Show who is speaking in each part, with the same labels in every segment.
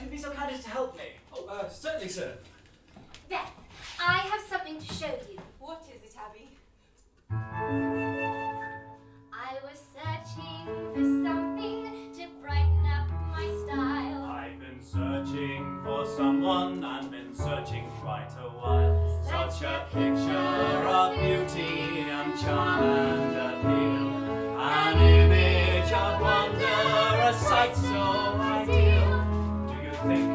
Speaker 1: you be so kind as to help me?
Speaker 2: Oh, certainly, sir.
Speaker 3: There, I have something to show you.
Speaker 4: What is it, Abbie?
Speaker 3: I was searching for something to brighten up my style.
Speaker 1: I've been searching for someone and been searching quite a while. Such a picture of beauty and charm and appeal. An image of wonder, a sight so ideal. Do you think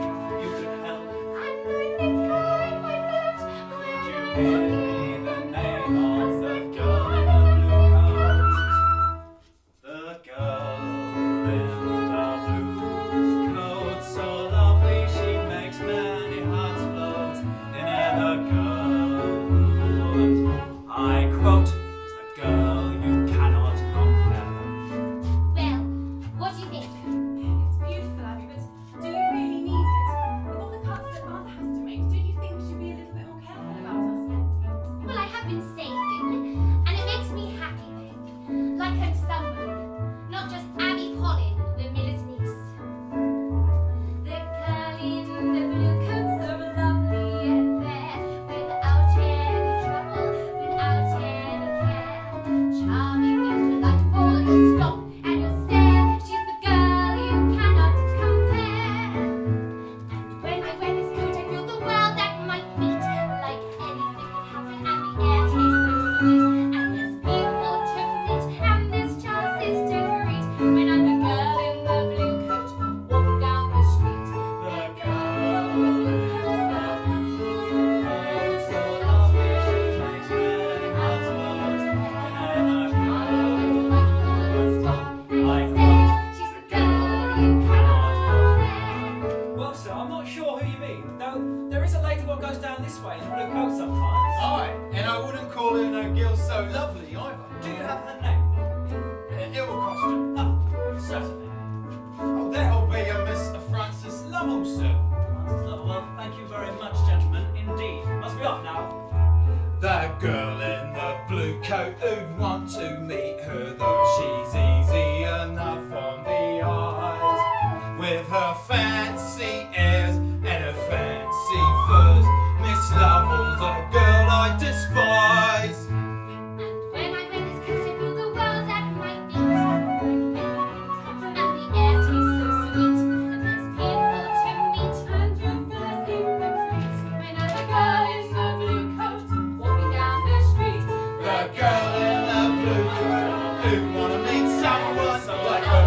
Speaker 1: you could help?
Speaker 3: And I think I might help.
Speaker 1: Could you give me the name of the girl in the blue coat? The girl in the blue coat, so lovely she makes many hearts float. In a girl who, I quote, is the girl you cannot compare.
Speaker 3: Well, what do you think?
Speaker 4: It's beautiful, Abbie, but do you really need it? With all the cuts that Mother has to make, don't you think we should be a little bit more careful about our spending?
Speaker 3: Well, I have been saving, and it makes me happy, like I'm someone, not just Abbie Pollin, the miller's niece. The girl in the blue coat, so lovely and fair, without any trouble, without any care. Charming and delightful, you'll stop and you'll stare. She's the girl you cannot compare. And when I wear this coat, I feel the world at my feet. Like anything can happen, and the air tastes so sweet. And there's people to meet, and there's chances to greet. When I'm the girl in the blue coat, walking down the street.
Speaker 1: The girl in the blue coat, so lovely she makes many hearts float. In a girl I quote,
Speaker 3: She's the girl you cannot compare.
Speaker 2: Well, sir, I'm not sure who you mean. Though there is a lady what goes down this way in a blue coat sometimes.
Speaker 5: Aye, and I wouldn't call her no girl so lovely either.
Speaker 2: Do you have her name?
Speaker 5: It will cost you.
Speaker 2: Ah, certainly.
Speaker 5: Oh, that'll be a Miss Frances Lovell, sir.
Speaker 1: Francis Lovell, well, thank you very much, gentlemen. Indeed. Must be off now.
Speaker 5: The girl in the blue coat who'd want to meet her, though she's easy enough on the eyes. With her fancy airs and her fancy furs, Miss Lovell's a girl I despise.
Speaker 3: And when I wear this coat, I feel the world at my feet. And the air tastes so sweet. And there's people to meet.
Speaker 4: And you're first in the trees. When I'm the girl in the blue coat, walking down the street.
Speaker 5: The girl in the blue coat who wanna meet someone like her.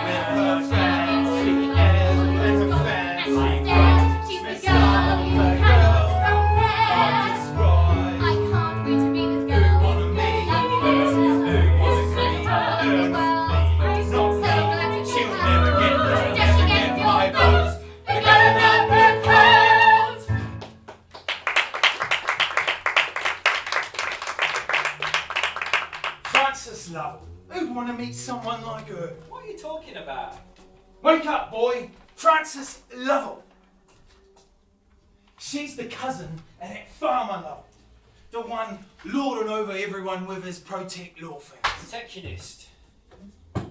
Speaker 5: With her fancy airs and her fancy furs,
Speaker 3: She's the
Speaker 5: Miss
Speaker 3: girl
Speaker 5: Lovell's
Speaker 3: you
Speaker 5: a
Speaker 3: cannot
Speaker 5: girl I
Speaker 3: compare.
Speaker 5: despise.
Speaker 3: I can't wait to be this
Speaker 5: Who
Speaker 3: girl.
Speaker 5: wanna meet her? Who wanna meet her? Not me. She'll never get no, never get my votes. The girl in the blue coat. Frances Lovell. Who'd want to meet someone like her?
Speaker 2: What are you talking about?
Speaker 5: Wake up, boy! Frances Lovell. She's the cousin of that farmer Lovell. The one lording over everyone with his protect law things.
Speaker 2: Protectionist.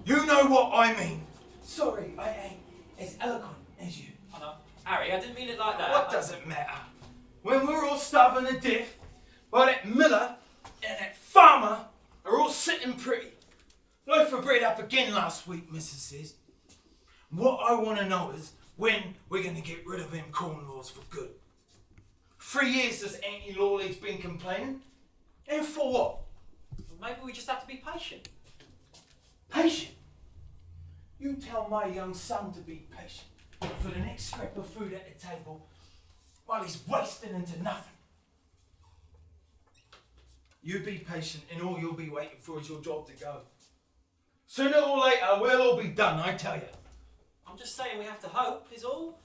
Speaker 5: You know what I mean. Sorry, I ain't as eloquent as you.
Speaker 2: Oh, no. Harry, I didn't mean it like that.
Speaker 5: What does it matter? When we're all starving to death, while that miller and that farmer are all sitting pretty. Loaf of bread up again last week, Mrs. says. What I want to know is when we're going to get rid of them corn laws for good. 3 years this anti-law league's been complaining. And for what?
Speaker 2: Maybe we just have to be patient.
Speaker 5: Patient? You tell my young son to be patient for the next scrap of food at the table while he's wasting into nothing. You be patient and all you'll be waiting for is your job to go. Sooner or later, we'll all be done, I tell you.
Speaker 2: I'm just saying we have to hope, is all.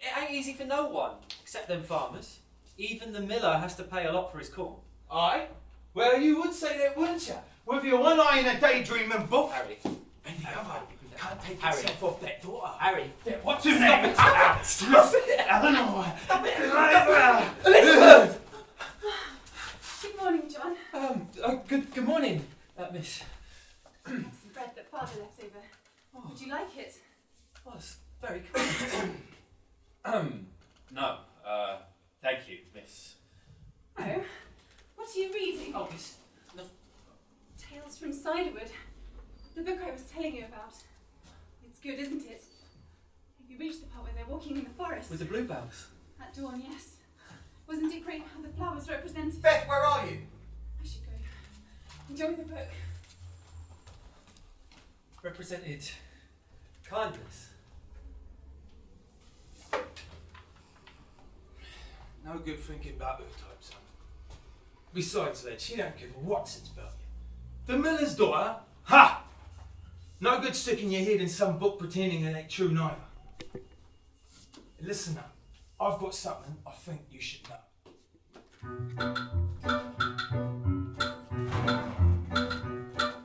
Speaker 2: It ain't easy for no one, except them farmers. Even the miller has to pay a lot for his corn.
Speaker 5: Aye? Well, you would say that, wouldn't you? With your one eye in a daydreaming book.
Speaker 2: Harry.
Speaker 5: And the other can't take
Speaker 2: Harry.
Speaker 5: itself off that daughter.
Speaker 2: Harry.
Speaker 5: What's your
Speaker 2: Stop
Speaker 5: name?
Speaker 2: it, stop it.
Speaker 5: Stop it! Eleanor! Stop it!
Speaker 2: Elizabeth!
Speaker 4: Good morning, John.
Speaker 2: Good morning, miss.
Speaker 4: I have some bread that Father left over. Would you like it?
Speaker 2: Oh, it's... No.
Speaker 4: Tales from Ciderwood. The book I was telling you about. It's good, isn't it? Have you reached the part where they're walking in the forest?
Speaker 2: With the bluebells?
Speaker 4: At dawn, yes. Wasn't it great how the flowers represented...
Speaker 5: Beth, where are you?
Speaker 4: I should go. Enjoy the book.
Speaker 2: Represented kindness.
Speaker 5: No good thinking about her type, son. Besides that, she don't give a whatsits about you. The miller's daughter? Ha! No good sticking your head in some book pretending it ain't true neither. Listen up. I've got something I think you should know.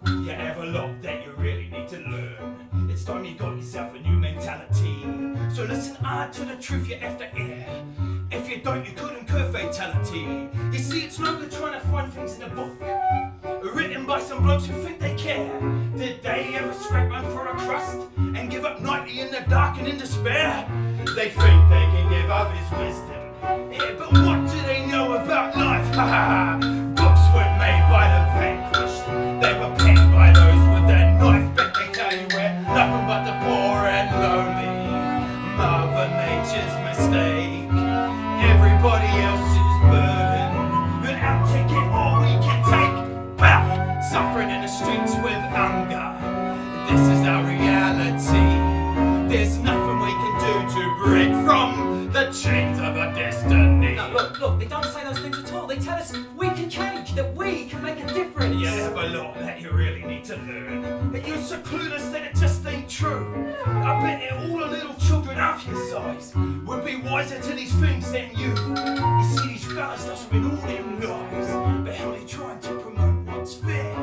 Speaker 5: You have a lot that you really need to learn. It's time you got yourself a new mentality. So listen hard to the truth you have to air. If you don't, you could incur fatality. You see, it's no good trying to find things in a book written by some blokes who think they care. Did they ever scrape one for a crust and give up nightly in the dark and in despair? They think they can give others wisdom. Yeah, but what do they know about life? Ha ha! Books weren't made by the vanquished. They were penned by those with their knife. But they tell you we're nothing but the poor and lonely. Mother Nature's mistake. Everybody else's burden. We're out to get all we can take. Well, suffering in the streets with hunger. This is our reality. There's nothing we can do to break from the chains of our destiny.
Speaker 2: No, look, they don't say those things at all. They tell us we can change, that we can make a difference.
Speaker 5: You have a lot that you really need to learn. And you're so clueless that it just ain't true. I bet that all the little children of your size would be wiser to these things than you. You see, these fellas don't spend all them lies, but how they trying to promote what's fair.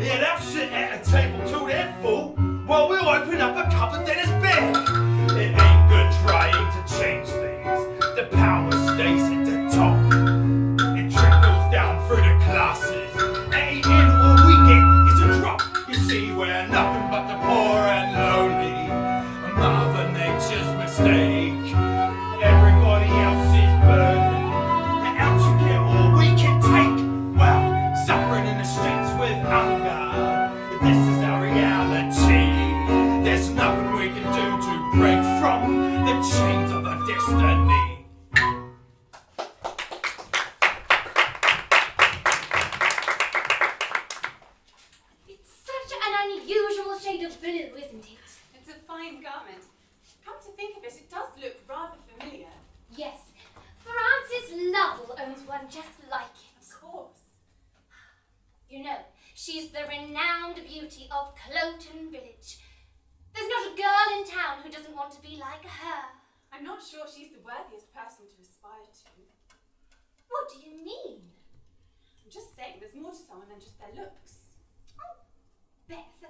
Speaker 5: Yeah, they'll sit at a table till they're full, while we'll open up a cupboard that is bare. It ain't good trying to change things. The power stays at the top. It trickles down through the classes. Ain't in all we get is a drop. You see, we're nothing but the poor and lonely. Mother Nature's mistake. Everybody else's burden. And out to get all we can take. Well, suffering in the streets with hunger. This is our reality. There's nothing we can do to break from the chains of our destiny.
Speaker 3: It's such an unusual shade of blue, isn't it?
Speaker 4: It's a fine garment. Come to think of it, it does look rather familiar.
Speaker 3: Yes. Frances Lovell owns one just like it.
Speaker 4: Of course.
Speaker 3: You know, she's the renowned beauty of Cloten Village. There's not a girl in town who doesn't want to be like her.
Speaker 4: I'm not sure she's the worthiest person to aspire to.
Speaker 3: What do you mean?
Speaker 4: I'm just saying there's more to someone than just their looks.
Speaker 3: Oh, Beth,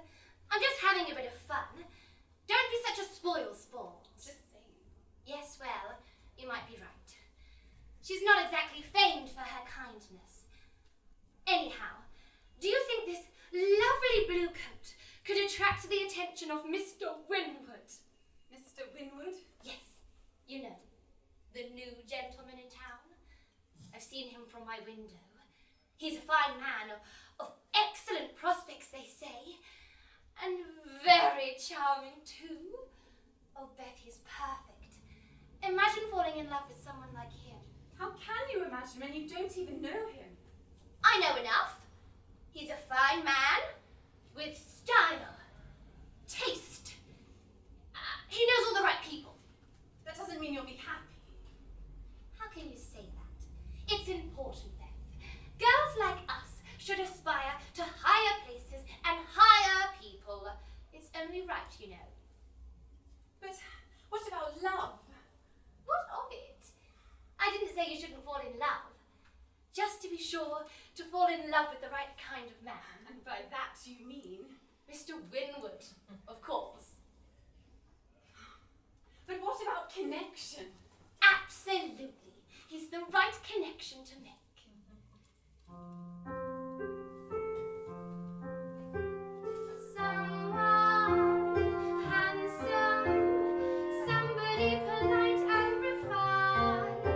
Speaker 3: I'm just having a bit of fun. Don't be such a spoil-sport.
Speaker 4: Just saying.
Speaker 3: Yes, well, you might be right. She's not exactly famed for her kindness. Anyhow, do you think this lovely blue coat could attract the attention of Mr. Winwood?
Speaker 4: Mr. Winwood?
Speaker 3: Yes, you know, the new gentleman in town. I've seen him from my window. He's a fine man of excellent prospects, they say, and very charming too. Oh, Beth, he's perfect. Imagine falling in love with someone like him.
Speaker 4: How can you imagine when you don't even know him?
Speaker 3: I know enough. He's a fine man with style, taste. He knows all the right people.
Speaker 4: That doesn't mean you'll be happy.
Speaker 3: How can you say that? It's important, Beth. Girls like us should aspire to higher places and higher people. It's only right, you know.
Speaker 4: But what about love?
Speaker 3: What of it? I didn't say you shouldn't fall in love. Just to be sure to fall in love with the right kind of man.
Speaker 4: And by that you mean...
Speaker 3: Mr. Winwood, of course.
Speaker 4: But what about connection?
Speaker 3: Absolutely. He's the right connection to make. Someone handsome, somebody polite and refined,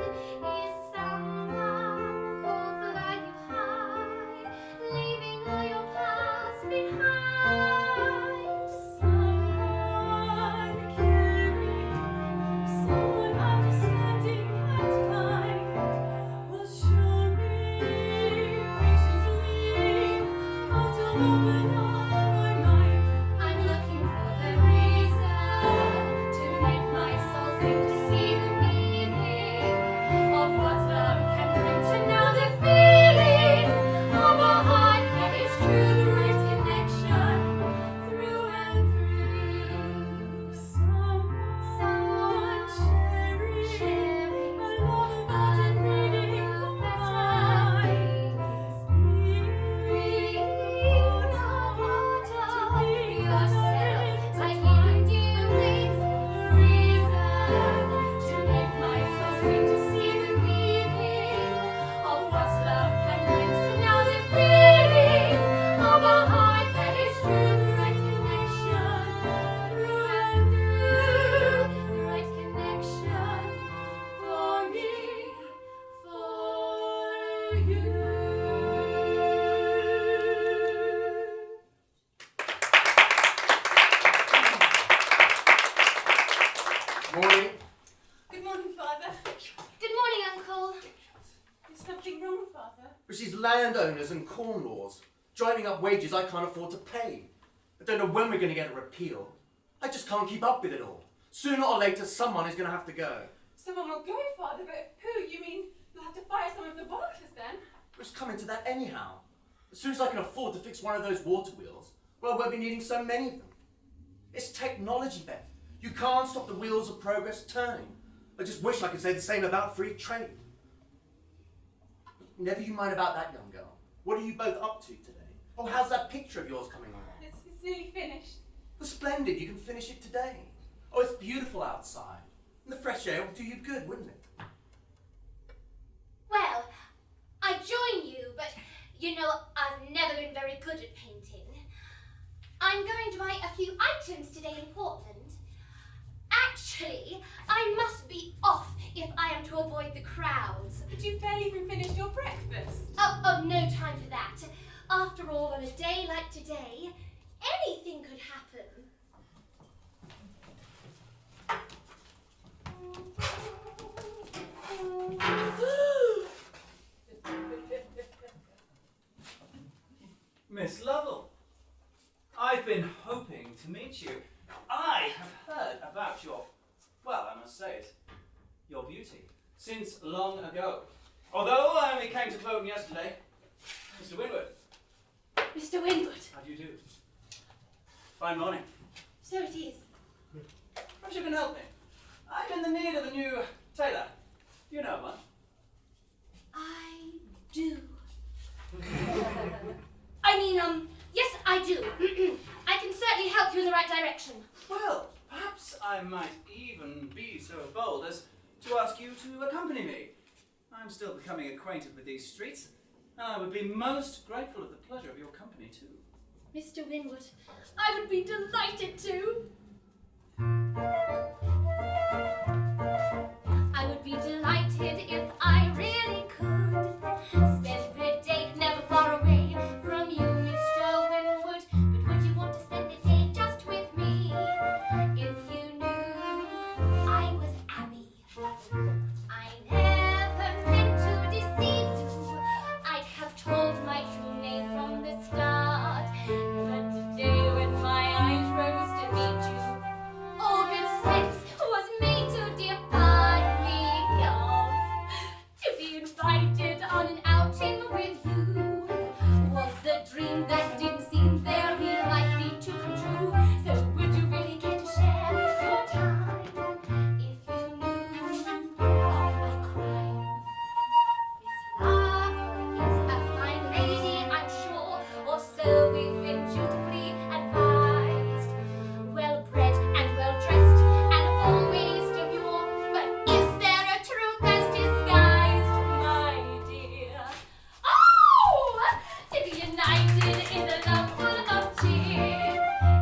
Speaker 3: is someone who'll value high,
Speaker 6: Morning.
Speaker 4: Good morning, Father.
Speaker 3: Good morning, Uncle.
Speaker 4: Is something wrong, Father?
Speaker 6: But she's landowners and corn laws, driving up wages I can't afford to pay. I don't know when we're going to get a repeal. I just can't keep up with it all. Sooner or later, someone is going to have to go.
Speaker 4: Someone will go, Father, but who? You mean you'll have to fire some of the workers then?
Speaker 6: It's coming to that anyhow. As soon as I can afford to fix one of those water wheels, well, I won't be needing so many of them. It's technology, Beth. You can't stop the wheels of progress turning. I just wish I could say the same about free trade. Never you mind about that, young girl. What are you both up to today? Oh, how's that picture of yours coming along?
Speaker 4: It's nearly finished.
Speaker 6: Well, splendid, you can finish it today. Oh, it's beautiful outside. And the fresh air will do you good, wouldn't it?
Speaker 3: Well, I join you, but you know I've never been very good at painting. I'm going to buy a few items today in Portland. Actually, I must be off if I am to avoid the crowds.
Speaker 4: But you've barely even finished your breakfast.
Speaker 3: Oh, no time for that. After all, on a day like today, anything could happen.
Speaker 1: Miss Lovell, I've been hoping to meet you. I have heard about your, well, I must say it, your beauty, since long ago. Although I only came to Cloten yesterday. Mr. Winwood,
Speaker 3: Mr. Winwood.
Speaker 1: how do you do? Fine morning.
Speaker 3: So it is.
Speaker 1: Perhaps you can help me. I'm in the need of a new tailor. Do you know one?
Speaker 3: I do. Yes, I do. I can certainly help you in the right direction.
Speaker 1: Well, perhaps I might even be so bold as to ask you to accompany me. I'm still becoming acquainted with these streets, and I would be most grateful of the pleasure of your company too.
Speaker 3: Mr. Winwood, I would be delighted to. I would be delighted if I really could spend the day never far away from you, Mr. Winwood. But would you want to spend the day just with me? If you knew I was Abbie, I never meant to deceive you. I'd have told my true name from the start. But today, when my eyes rose to meet you, all good sense was made to depart because to be invited on an outing with you was a dream that didn't seem very likely to come true. So would you really care to share your time if you knew all my crime? Miss Love is a fine lady, I'm sure, or so we've been dutifully advised. Well bred and well dressed and always demure, but is there a truth as disguised, my dear? Oh, to be united in a love full of cheer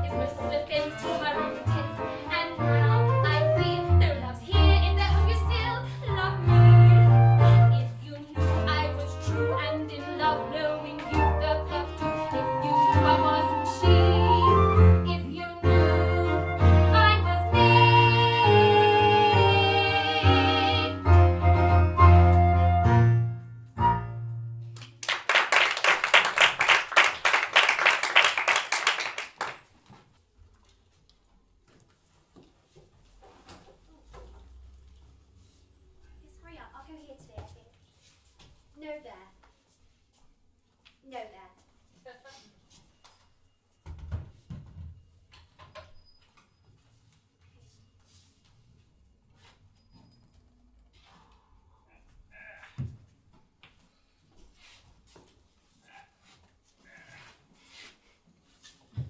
Speaker 3: is merciful defense to my wrong pretense, and now I feel though love's here, is that when you still love me? If you knew I was true and in love, knowing you the love too, if you knew I wasn't she, if you knew I was me. Yes, hurry up. I'll go here today, I think. No there. No there.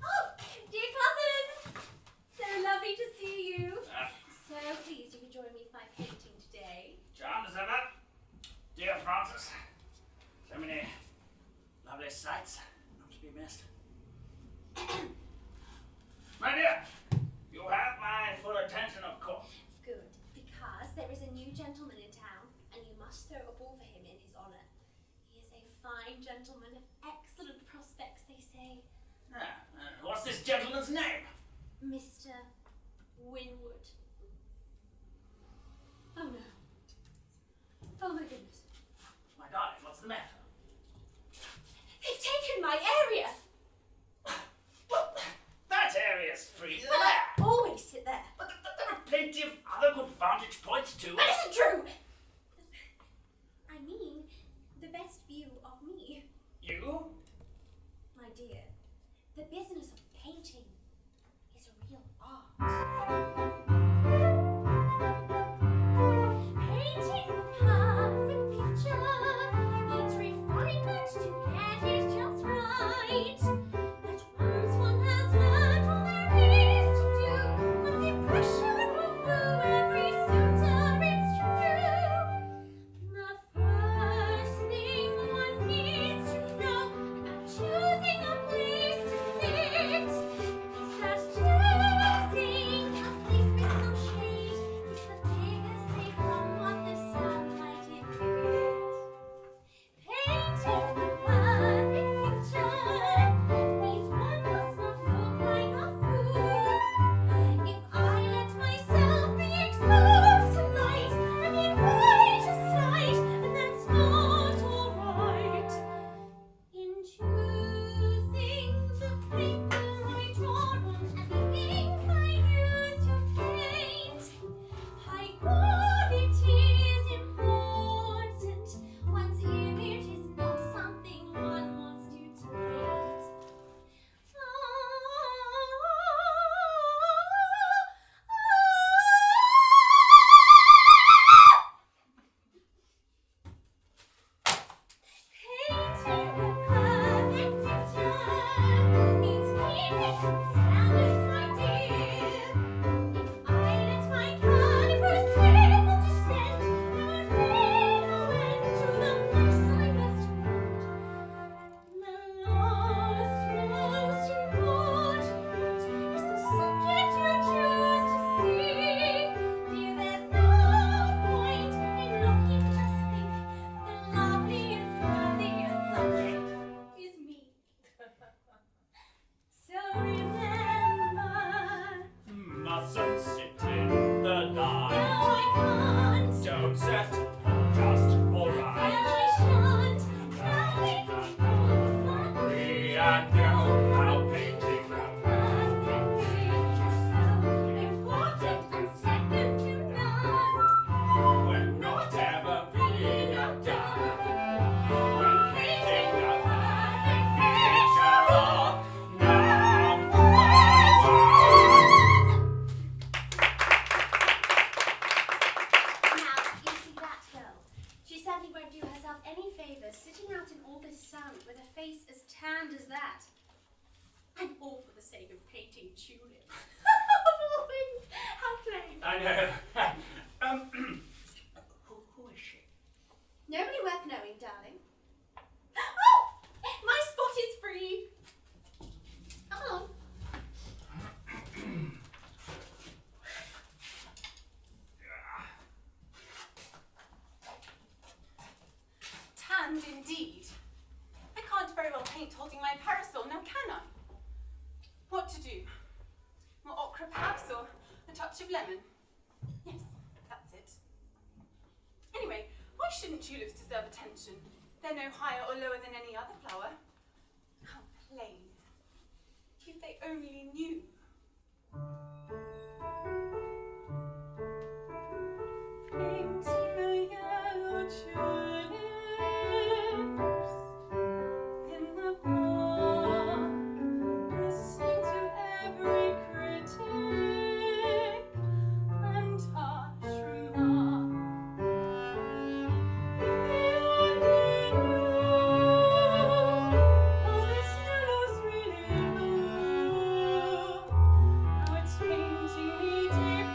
Speaker 3: Oh, dear cousin! So lovely to see you. So pleased you could join me for my painting today.
Speaker 1: Charmed as ever, dear Francis. So many lovely sights not to be missed. My dear, you have my full attention, of course.
Speaker 3: Good, because there is a new gentleman in town, and you must throw a ball for him in his honour. fine gentleman of excellent prospects, they say.
Speaker 6: What's this gentleman's name?
Speaker 3: Mr. Winwood. Oh no. Oh my goodness.
Speaker 6: My darling, what's the matter?
Speaker 3: They've taken my area!
Speaker 6: Well, that area's free
Speaker 3: Well, I
Speaker 6: there.
Speaker 3: always sit there.
Speaker 6: But there are plenty of other good vantage points too.
Speaker 3: That isn't true! I mean, the best view of me.
Speaker 6: You?
Speaker 3: My dear, the business of painting is a real art. Painting the perfect picture needs refinement to get it just right. But once one has learned all there is to do, one's impression will woo every suitor, it's true. The first thing one needs to know about choosing a place to sit is that choosing a place with some shade is the biggest safe from what the sunlight inhibits. Painting the perfect picture means one must not look like a fool. If I let myself be exposed to light and in white a sight, then that's not alright. In choosing the paper I draw on and the ink I use to paint, high quality is important. One's image is not something one wants to taint. Painting the perfect picture means keeping standards, my dear. If I let my caliber slip on the scent, there would be no end to the mess I must commit. The last, most important is the subject you choose to see. Dear, there's no point in looking, just think. The loveliest, worthiest subject is me. So remember,
Speaker 1: Mustn't sit in the
Speaker 3: no,
Speaker 1: line.
Speaker 3: I can't,
Speaker 1: Don't settle for just
Speaker 3: and
Speaker 1: alright.
Speaker 3: I shan't. Now we control for
Speaker 1: We and know how painting the
Speaker 3: perfect picture so important and second to none.
Speaker 1: when not ever being undone. When painting the perfect picture of number one.
Speaker 3: Now, you see that girl? She certainly won't do herself any favours sitting out in all this sun with a face as tanned as that. And all for the sake of painting tulips. Of all things, how plain.
Speaker 6: I know. Who is she?
Speaker 3: Nobody worth knowing, darling. Oh! My spot is free. Come on.
Speaker 4: Tanned indeed. I can't very well paint holding my parasol, now can I? What to do? More ochre perhaps, or a touch of lemon? Yes, that's it. Anyway, why shouldn't tulips deserve attention? They're no higher or lower than any other flower. How plain. If they only knew. Painting the yellow tulips in the park, listening to every critic and harsh remark. They only knew how this yellow's really blue, how it's painting me deep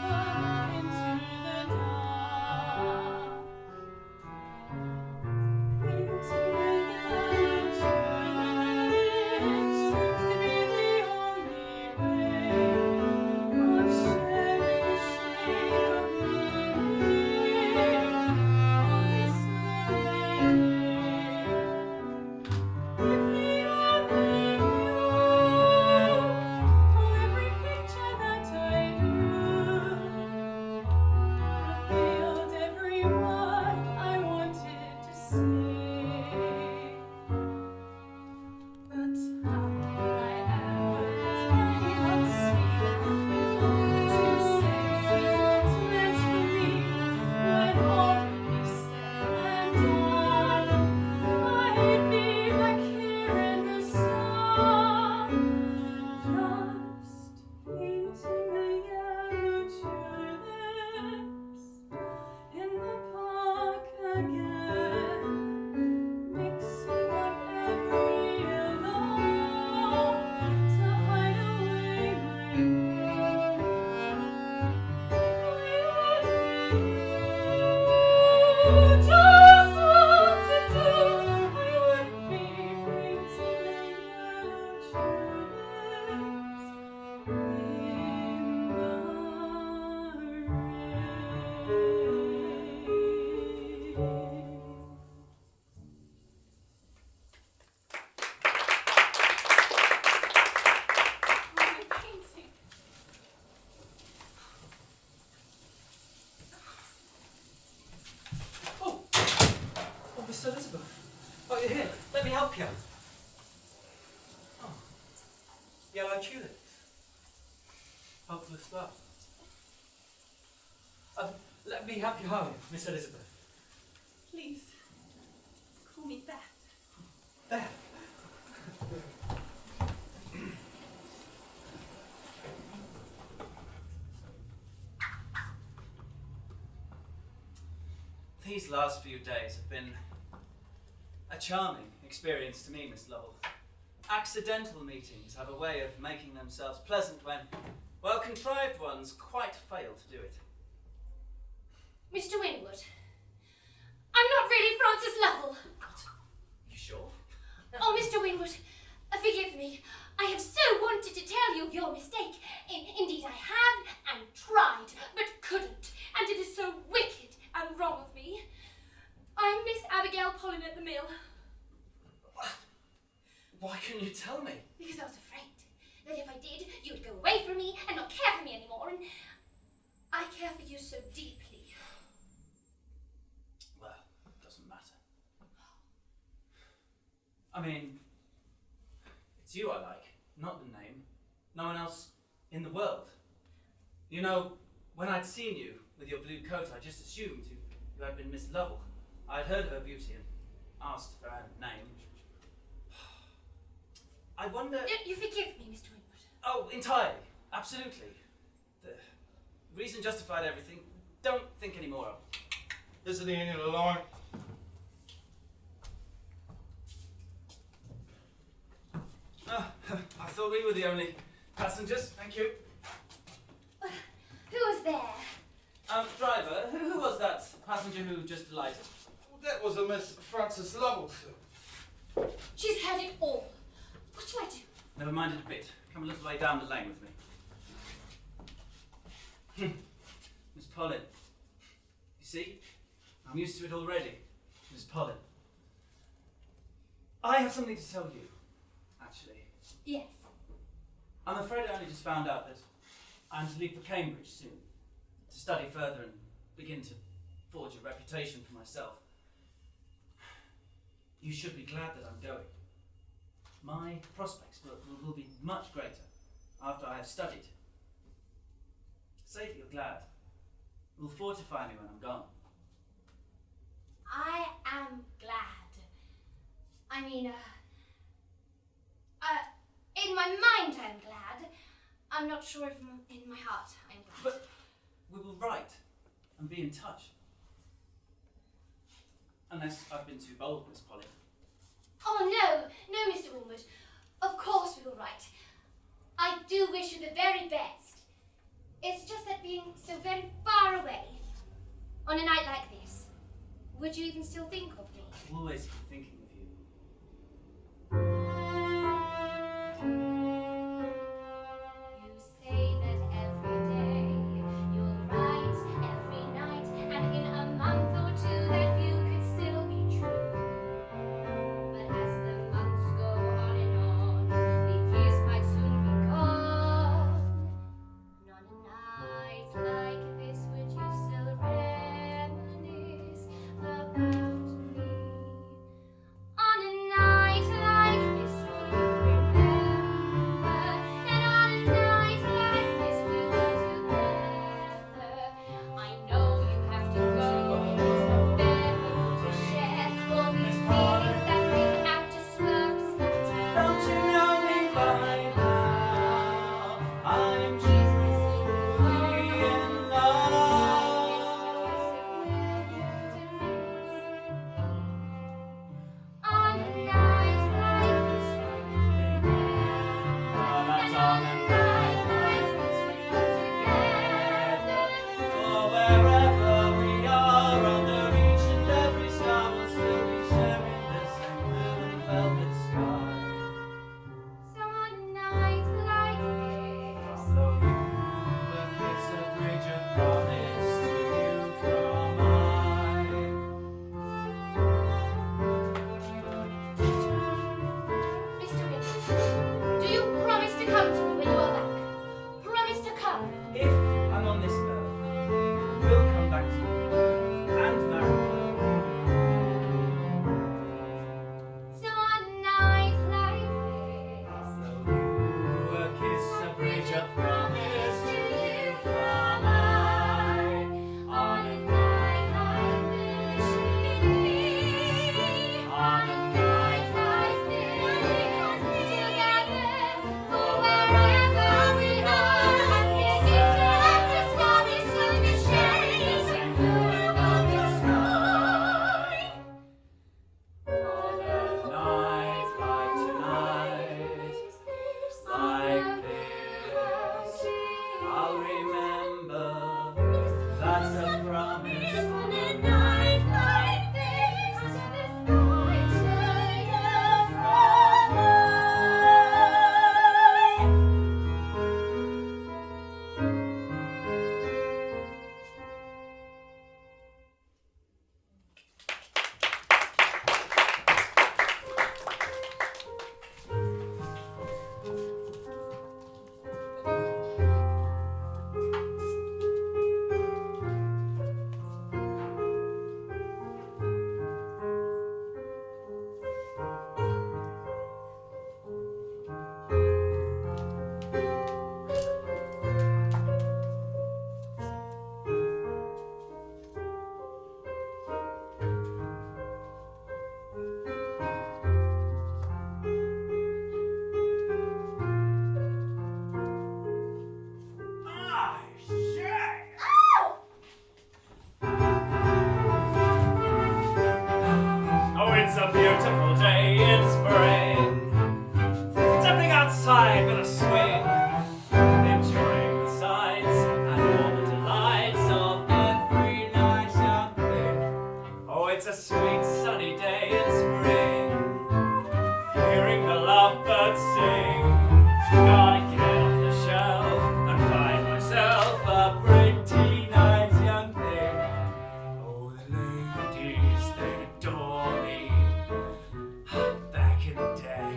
Speaker 2: Oh, you're here. Let me help you. Oh. Yellow tulips. Hopeless love. Let me help you home, Miss Elizabeth.
Speaker 4: Please, call me Beth.
Speaker 2: Beth. These last few days have been a charming experience to me, Miss Lovell. Accidental meetings have a way of making themselves pleasant when, well, contrived ones quite fail to do it.
Speaker 3: Mr. Winwood, I'm not really Frances Lovell.
Speaker 2: You sure?
Speaker 3: Oh, Mr. Winwood, forgive me. I have so wanted to tell you of your mistake. Indeed, I have and tried, but couldn't. And it is so wicked and wrong of me. I'm Miss Abigail Pollin at the mill.
Speaker 2: Why couldn't you tell me?
Speaker 3: Because I was afraid that if I did, you would go away from me and not care for me anymore. And I care for you so deeply.
Speaker 2: Well, it doesn't matter. I mean, it's you I like, not the name. No one else in the world. You know, when I'd seen you with your blue coat, I just assumed you had been Miss Lovell. I'd heard of her beauty and asked for her name. I wonder...
Speaker 3: You forgive me, Mr. Winwood.
Speaker 2: Oh, entirely. Absolutely. The reason justified everything. Don't think any more of it.
Speaker 5: This is the end of the line.
Speaker 2: Oh, I thought we were the only passengers. Thank you.
Speaker 3: Who was there?
Speaker 2: Driver, who was that passenger who just alighted?
Speaker 5: Well, that was a Miss Frances Lovell, sir.
Speaker 3: She's had it all. What do I do?
Speaker 2: Never mind it a bit. Come a little way down the lane with me. Miss Pollin. You see? I'm used to it already. Miss Pollin. I have something to tell you, actually.
Speaker 3: Yes.
Speaker 2: I'm afraid I only just found out that I'm to leave for Cambridge soon, to study further and begin to forge a reputation for myself. You should be glad that I'm going. My prospects will be much greater after I have studied. Say that you're glad. It will fortify me when I'm gone.
Speaker 3: I am glad. I mean, in my mind I'm glad. I'm not sure if in my heart I'm glad.
Speaker 2: But we will write and be in touch. Unless I've been too bold, Miss Pollin.
Speaker 3: Oh, no, Mr. Winwood. Of course we will write. I do wish you the very best. It's just that being so very far away, on a night like this, would you even still think of me?
Speaker 2: I'll always be thinking of you.
Speaker 3: You say that every day you'll write every night, and in a month or two that view could still be true. But as the months go on and on, the years might soon be gone. And on a night like this, would you still reminisce about me?
Speaker 1: Oh, it's a beautiful day in spring. Stepping outside with a swing, enjoying the sights and all the delights of every nice young thing. Oh, it's a sweet sunny day in spring, hearing the lovebirds sing. Gotta get off the shelf and find myself a pretty nice young thing. Oh, the ladies, they adore me back in the day.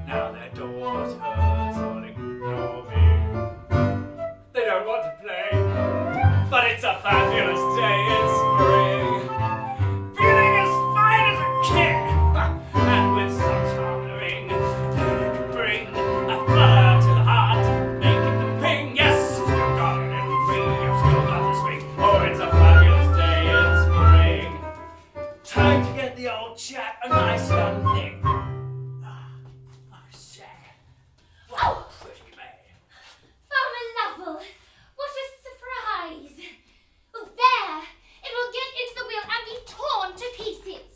Speaker 1: Now their daughters all ignore me. They don't want to play, but it's a fabulous day in spring. Feeling as fine as a king, and with some charming, you can bring a fire to the heart, make it the ping. Yes, you've still got it in me, you've still got the swing. Oh, it's a fabulous day in spring. Time to get the old chap a nice young thing. I say, what a pretty maid.
Speaker 3: Farmer Lovell, what a surprise! Oh, there! It will get into the wheel and be torn to pieces.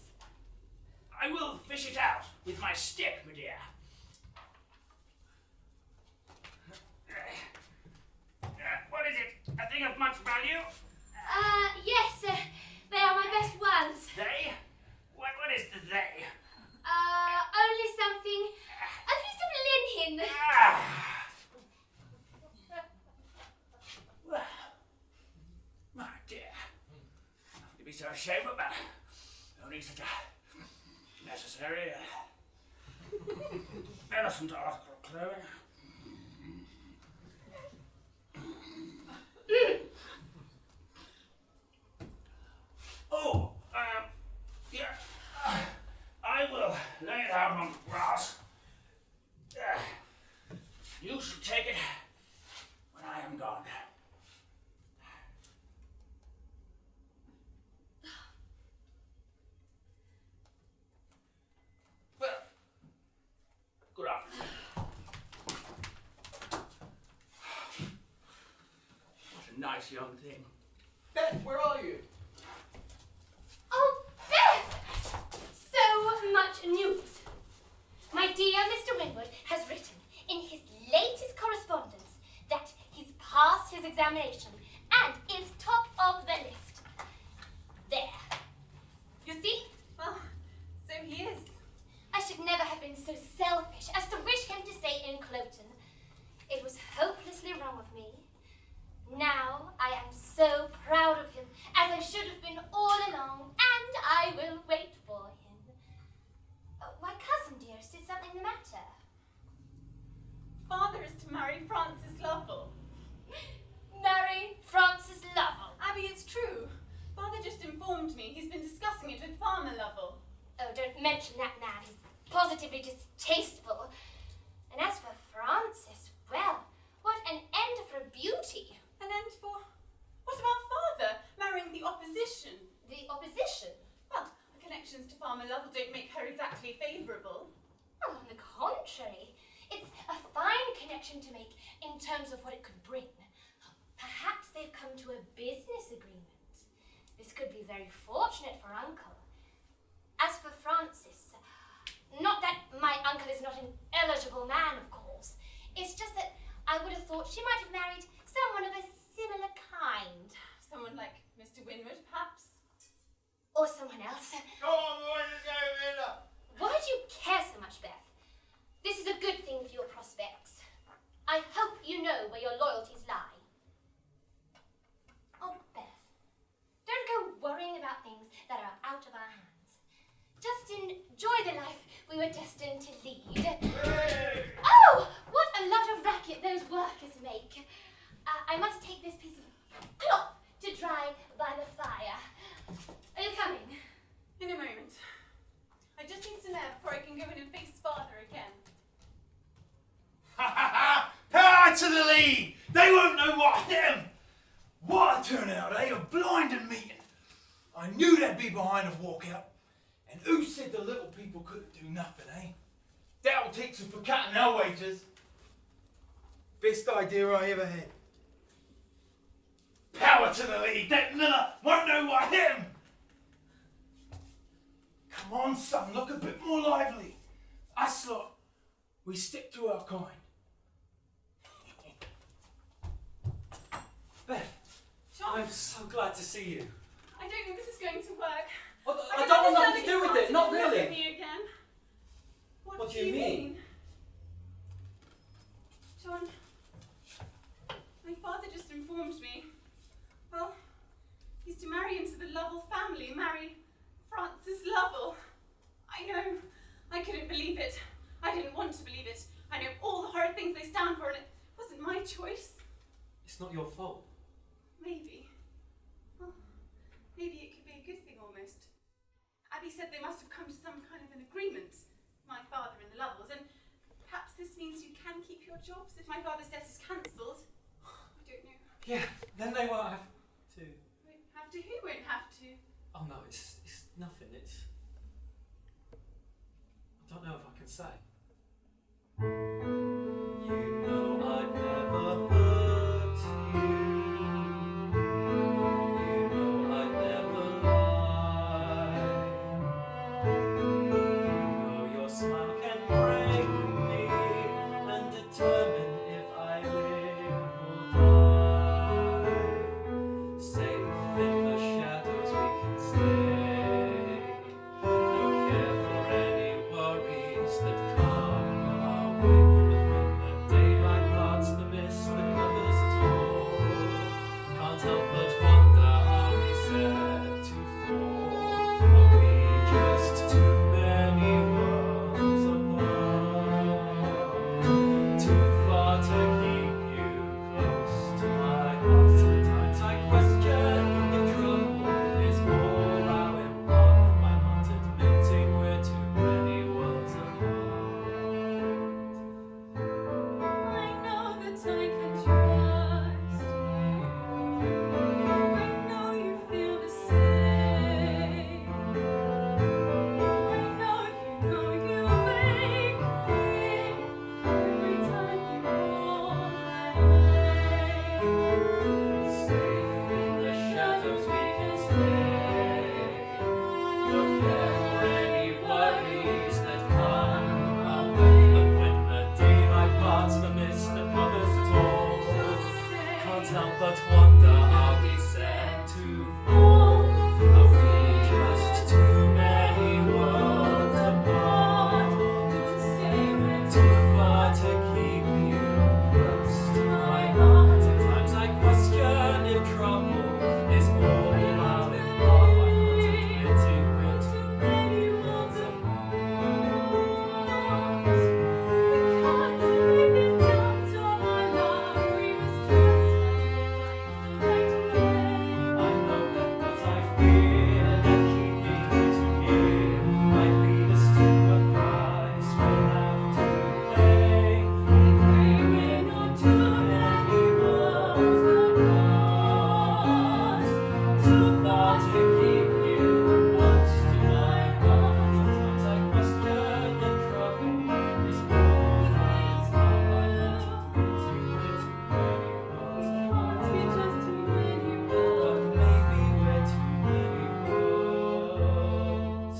Speaker 1: I will fish it out with my stick, my dear. What is it? A thing of much value?
Speaker 3: Yes, they are my best ones.
Speaker 1: They? What is the they?
Speaker 3: Only something. A piece of linen.
Speaker 1: Ah. Well, my dear, nothing to be so ashamed about. Only such a necessary, innocent article of clothing. Oh, yeah. I will lay it out on the grass. You shall take it when I am gone. Well, good afternoon. What a nice young thing.
Speaker 6: Beth, where are you?
Speaker 3: Oh, Beth! So much news. My dear Mr. Winwood has written in his latest correspondence that he's passed his examination and is top of the list. There. You see?
Speaker 4: Well, so he is.
Speaker 3: I should never have been so selfish as to wish him to stay in Cloten. It was hopelessly wrong of me. Now I am so proud of him, as I should have been all along, and I will wait for him. Why, cousin dearest, is something the matter?
Speaker 4: Father is to marry Frances Lovell.
Speaker 3: Marry Frances Lovell.
Speaker 4: Abbie, it's true. Father just informed me he's been discussing it with Farmer Lovell.
Speaker 3: Oh, don't mention that man. He's positively distasteful. And as for Frances, well, what an end for beauty.
Speaker 4: An end for... What about Father marrying the opposition?
Speaker 3: The opposition?
Speaker 4: Well, the connections to Farmer Lovell don't make her exactly favourable.
Speaker 3: Well, on the contrary, it's a fine connection to make in terms of what it could bring. Perhaps they've come to a business agreement. This could be very fortunate for Uncle. As for Frances, not that my uncle is not an eligible man, of course. It's just that I would have thought she might have married someone of a similar kind.
Speaker 4: Someone like Mr. Winwood, perhaps?
Speaker 3: Or someone else.
Speaker 5: Come on, boys, let's go in.
Speaker 3: Why do you care so much, Beth? This is a good thing for your prospects. I hope you know where your loyalties lie. Oh, Beth, don't go worrying about things that are out of our hands. Just enjoy the life we were destined to lead.
Speaker 5: Hey!
Speaker 3: Oh, what a lot of racket those workers make. I must take this piece of cloth to dry by the fire. Are you coming?
Speaker 4: In a moment. I just need to know there before I can go in and face father again.
Speaker 5: Ha ha ha! Power to the league! They won't know what I am! What a turnout, eh? A blinding meeting. I knew they'd be behind a walkout. And who said the little people couldn't do nothing, eh? That'll teach them for cutting our wages. Best idea I ever had. Power to the league! That Miller won't know what I am! Come on, son, look a bit more lively. Us lot, we stick to our kind.
Speaker 2: Beth,
Speaker 4: John,
Speaker 2: I'm so glad to see you.
Speaker 4: I don't think this is going to work.
Speaker 2: I don't want nothing to do with it, not
Speaker 4: Look at
Speaker 2: really.
Speaker 4: me again.
Speaker 2: What do you mean?
Speaker 4: John, my father just informed me. Well, he's to marry into the Lovell family, marry Francis Lovell. I know. I couldn't believe it. I didn't want to believe it. I know all the horrid things they stand for, and it wasn't my choice.
Speaker 2: It's not your fault.
Speaker 4: Maybe. Well, maybe it could be a good thing almost. Abbie said they must have come to some kind of an agreement, my father and the Lovells, and perhaps this means you can keep your jobs if my father's debt is cancelled. I don't know.
Speaker 2: Yeah, then they won't have to.
Speaker 4: Won't have to? Who won't have to?
Speaker 2: Oh no, it's nothing. It's. I don't know if I can say. You know I'd never hurt you. You know I'd never lie. You know your smile can break me and determine if I live or die. Safe in the shadows we can stay. No care for any worries that come our way. But when the daylight parts the mist that covers it all, can't help but wonder, are we set to fall? Are we just too many worlds apart? Too far to keep you close to my heart. Sometimes I question if trouble is all our impart. I'm not admitting we're too many worlds apart.
Speaker 4: I know that I can trust you. I know you feel the same. I know you make me every time you roll my way.
Speaker 2: Safe in the shadows we can stay. No care for any worries that come our way. But when the daylight parts the mist that covers it all, can't help but wonder, are we set to fall? Are we just too many worlds apart? Too far to keep you close to my heart. Sometimes I question if trouble is all our impart. I'm not admitting we're too many worlds apart. I know that, but I fear that keeping you too near might lead us to a price we'll have to pay. We're not too many worlds apart. Too far to keep you close to my heart. Sometimes I question if trouble is all our part. I'm not admitting we're too many worlds apart. But maybe we're too many worlds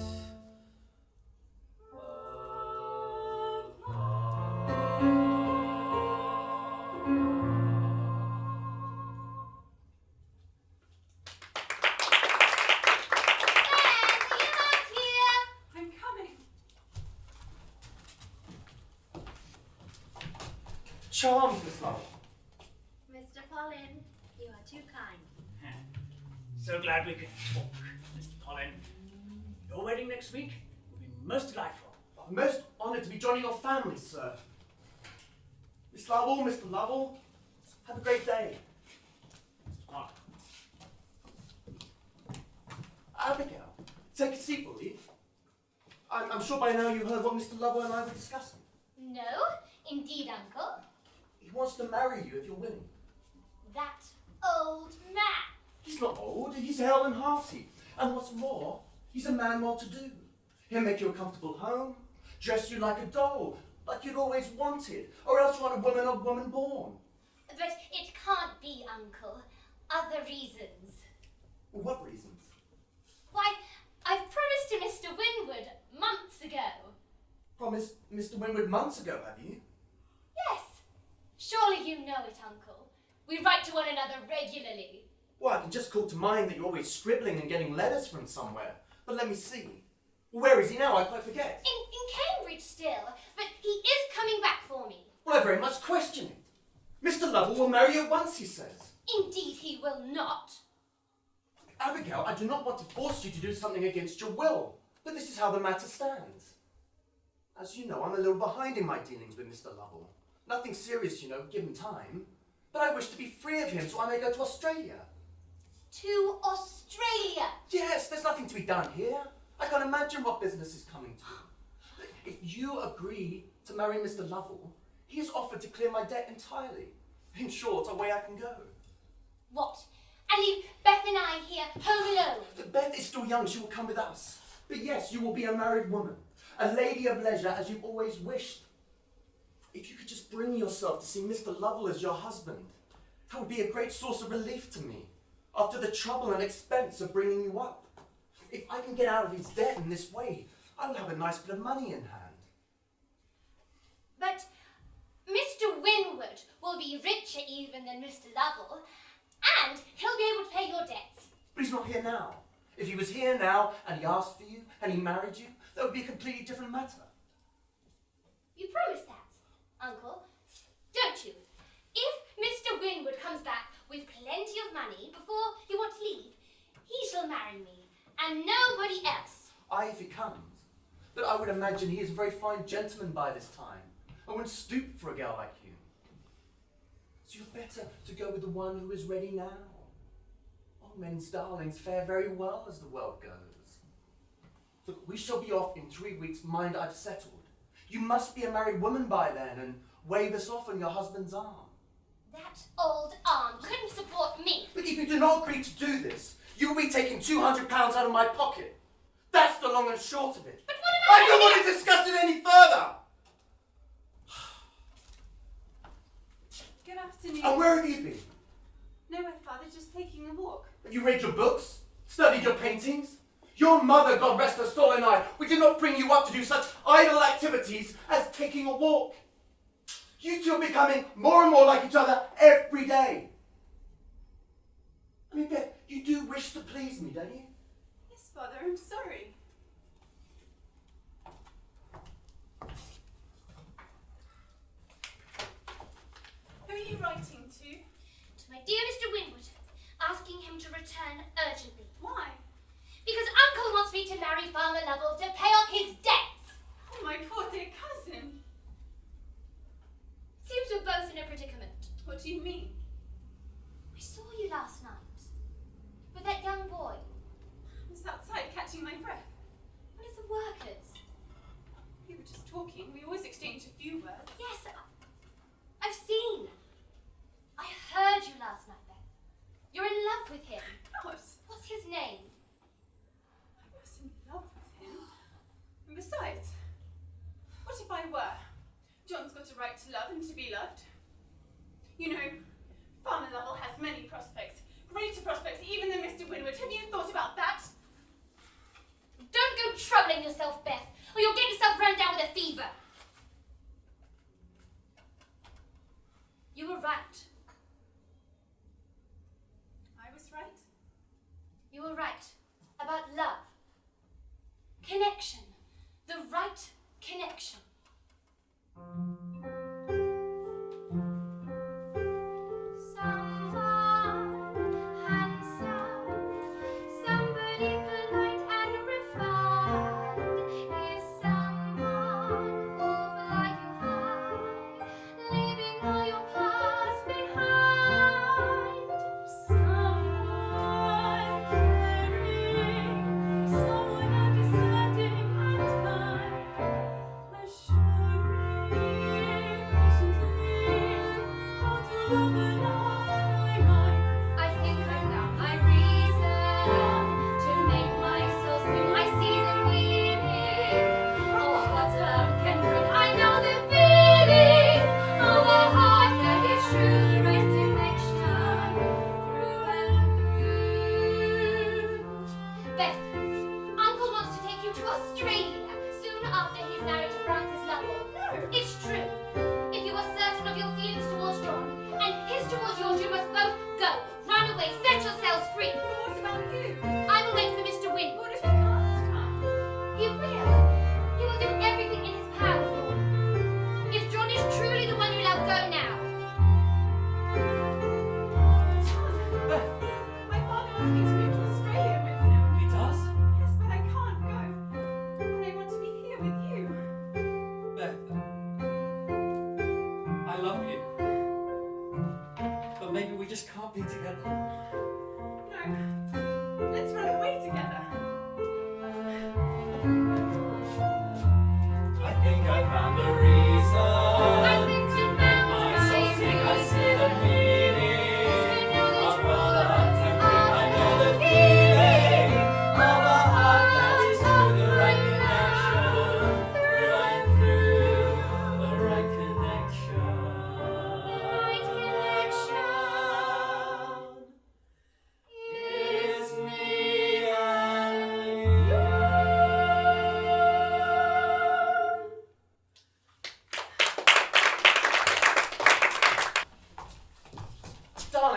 Speaker 4: I'm coming.
Speaker 6: Charmed, Miss Lovell.
Speaker 3: Mr. Pollin, you are too kind.
Speaker 7: So glad we could talk, Mr. Pollin. Your wedding next week will be most delightful.
Speaker 6: I'm most honoured to be joining your family, sir. Miss Lovell, Mr. Lovell, have a great day.
Speaker 7: Mr. Pollin.
Speaker 6: Abigail, take a seat, will you? I'm sure by now you heard what Mr. Lovell and I were discussing.
Speaker 3: No, indeed, Uncle.
Speaker 6: He wants to marry you if you're willing.
Speaker 3: That old man.
Speaker 6: He's not old, he's hale and hearty. And what's more, he's a man well-to-do. He'll make you a comfortable home, dress you like a doll, like you'd always wanted, or else run a woman born.
Speaker 3: But it can't be, Uncle. Other reasons.
Speaker 6: Well, what reasons?
Speaker 3: Why, I've promised to Mr. Winwood months ago.
Speaker 6: Promised Mr. Winwood months ago, have you?
Speaker 3: Yes. Surely you know it, Uncle. We write to one another regularly.
Speaker 6: Well, I can just call to mind that you're always scribbling and getting letters from somewhere. But let me see. Where is he now? I quite forget.
Speaker 3: In Cambridge still, but he is coming back for me.
Speaker 6: Well, I very much question it. Mr. Lovell will marry you at once, he says.
Speaker 3: Indeed he will not.
Speaker 6: Abigail, I do not want to force you to do something against your will, but this is how the matter stands. As you know, I'm a little behind in my dealings with Mr. Lovell. Nothing serious, you know, given time. But I wish to be free of him so I may go to Australia.
Speaker 3: To Australia?
Speaker 6: Yes, there's nothing to be done here. I can't imagine what business is coming to. If you agree to marry Mr. Lovell, he has offered to clear my debt entirely. In short, away I can go.
Speaker 3: What? And leave Beth and I here, home alone?
Speaker 6: Beth is still young, she will come with us. But yes, you will be a married woman, a lady of leisure as you've always wished. If you could just bring yourself to see Mr. Lovell as your husband, that would be a great source of relief to me, after the trouble and expense of bringing you up. If I can get out of his debt in this way, I will have a nice bit of money in hand.
Speaker 3: But Mr. Winwood will be richer even than Mr. Lovell, and he'll be able to pay your debts.
Speaker 6: But he's not here now. If he was here now, and he asked for you, and he married you, that would be a completely different matter.
Speaker 3: You promise that, Uncle, don't you? If Mr. Winwood comes back with plenty of money before you want to leave, he shall marry me, and nobody else.
Speaker 6: Aye, if he comes. But I would imagine he is a very fine gentleman by this time, and would stoop for a girl like you. So you're better to go with the one who is ready now. All men's darlings fare very well as the world goes. Look, we shall be off in 3 weeks, mind I've settled. You must be a married woman by then, and wave us off on your husband's arm.
Speaker 3: That old arm couldn't support me.
Speaker 6: But if you do not agree to do this, you will be taking £200 out of my pocket. That's the long and short of it.
Speaker 3: But what about
Speaker 6: I don't want to discuss it any further.
Speaker 4: Good afternoon.
Speaker 6: And where have you been?
Speaker 4: Nowhere, Father, just taking a walk.
Speaker 6: Have you read your books? Studied your paintings? Your mother, God rest her soul, and I, we did not bring you up to do such idle activities as taking a walk. You two are becoming more and more like each other every day. I mean, Beth, you do wish to please me, don't you?
Speaker 4: Yes, Father, I'm sorry. Who are you writing to?
Speaker 3: To my dear Mr. Winwood, asking him to return urgently.
Speaker 4: Why?
Speaker 3: Because Uncle wants me to marry Farmer Lovell to pay off his debts.
Speaker 4: Oh, my poor dear cousin.
Speaker 3: Seems we're both in a predicament.
Speaker 4: What do you mean?
Speaker 3: I saw you last night with that young boy.
Speaker 4: I was outside catching my breath.
Speaker 3: One of the workers.
Speaker 4: We were just talking. We always exchange a few words.
Speaker 3: Yes, I've seen. I heard you last night, Beth. You're in love with him.
Speaker 4: Not.
Speaker 3: What's his name?
Speaker 4: I was in love with him. And besides, what if I were? John's got a right to love and to be loved. You know, Farmer Lovell has many prospects, greater prospects even than Mr. Winwood. Have you thought about that?
Speaker 3: Don't go troubling yourself, Beth, or you'll get yourself run down with a fever. You were right.
Speaker 4: I was right.
Speaker 3: You were right about love. Connection. The right connection. Someone handsome, somebody polite and refined, is someone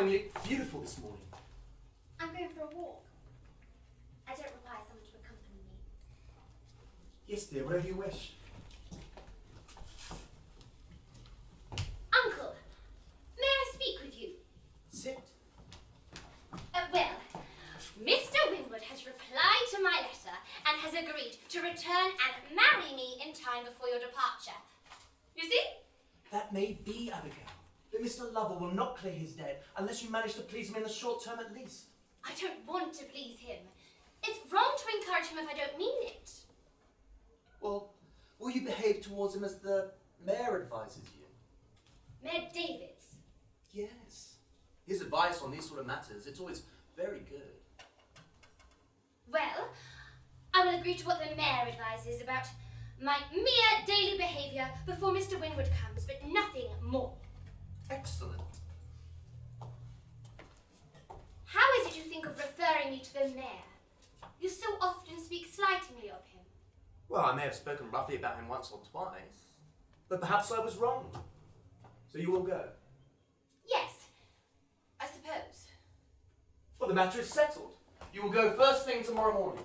Speaker 6: finding it beautiful this morning?
Speaker 3: I'm going for a walk. I don't require someone to accompany me.
Speaker 6: Yes, dear, wherever you wish.
Speaker 3: Uncle, may I speak with you?
Speaker 6: Sit.
Speaker 3: Well, Mr. Winwood has replied to my letter and has agreed to return and marry me in time before your departure. You see?
Speaker 6: That may be, Abigail, but Mr. Lovell will not clear his debt unless you manage to please him in the short term at least.
Speaker 3: I don't want to please him. It's wrong to encourage him if I don't mean it.
Speaker 6: Well, will you behave towards him as the mayor advises you?
Speaker 3: Mayor Davids.
Speaker 6: Yes. His advice on these sort of matters, it's always very good.
Speaker 3: Well, I will agree to what the mayor advises about my mere daily behaviour before Mr. Winwood comes, but nothing more.
Speaker 6: Excellent.
Speaker 3: How is it you think of referring me to the mayor? You so often speak slightingly of him.
Speaker 6: Well, I may have spoken roughly about him once or twice, but perhaps I was wrong. So you will go?
Speaker 3: Yes, I suppose.
Speaker 6: Well, the matter is settled. You will go first thing tomorrow morning.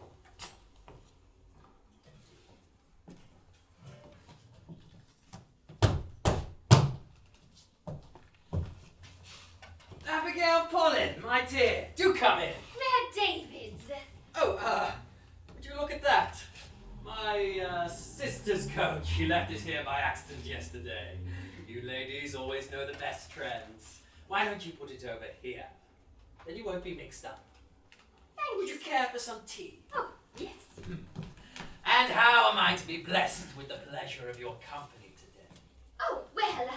Speaker 2: Abigail Pollin, my dear, do come in.
Speaker 3: Mayor Davids.
Speaker 2: Oh, would you look at that? My sister's coat. She left it here by accident yesterday. You ladies always know the best trends. Why don't you put it over here? Then you won't be mixed up.
Speaker 3: Thank
Speaker 2: Would you care for some tea?
Speaker 3: Oh, yes.
Speaker 2: And how am I to be blessed with the pleasure of your company today?
Speaker 3: Oh, well,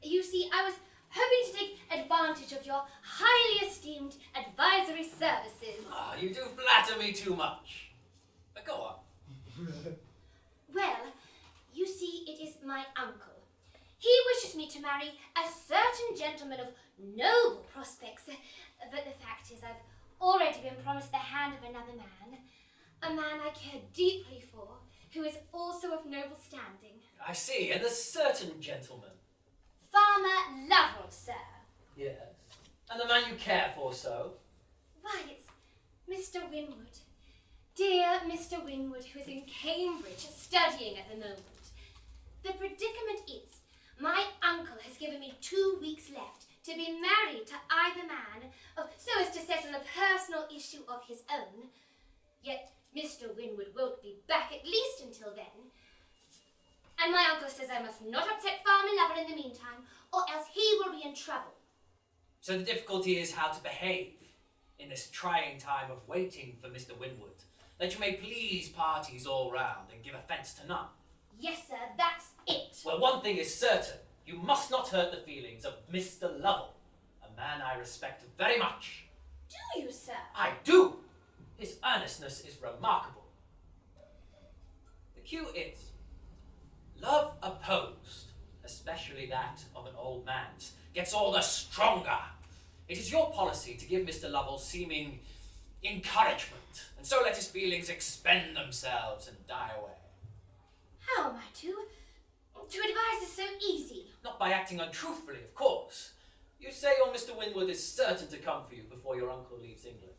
Speaker 3: you see, I was hoping to take advantage of your highly esteemed advisory services.
Speaker 2: Ah, you do flatter me too much. But go on.
Speaker 3: Well, you see, it is my uncle. He wishes me to marry a certain gentleman of noble prospects, but the fact is I've already been promised the hand of another man, a man I care deeply for, who is also of noble standing.
Speaker 2: I see, and a certain gentleman.
Speaker 3: Farmer Lovell, sir.
Speaker 2: Yes. And the man you care for so?
Speaker 3: Why, it's Mr. Winwood. Dear Mr. Winwood, who is in Cambridge studying at the moment. The predicament is, my uncle has given me 2 weeks left to be married to either man, so as to settle a personal issue of his own. Yet Mr. Winwood won't be back at least until then. And my uncle says I must not upset Farmer Lovell in the meantime, or else he will be in trouble.
Speaker 2: So the difficulty is how to behave in this trying time of waiting for Mr. Winwood, that you may please parties all round and give offence to none.
Speaker 3: Yes, sir, that's it.
Speaker 2: Well, one thing is certain. You must not hurt the feelings of Mr. Lovell, a man I respect very much.
Speaker 3: Do you, sir?
Speaker 2: I do! His earnestness is remarkable. The cue is, love opposed, especially that of an old man's, gets all the stronger. It is your policy to give Mr. Lovell seeming encouragement, and so let his feelings expend themselves and die away.
Speaker 3: How am I to? To advise is so easy.
Speaker 2: Not by acting untruthfully, of course. You say your Mr. Winwood is certain to come for you before your uncle leaves England.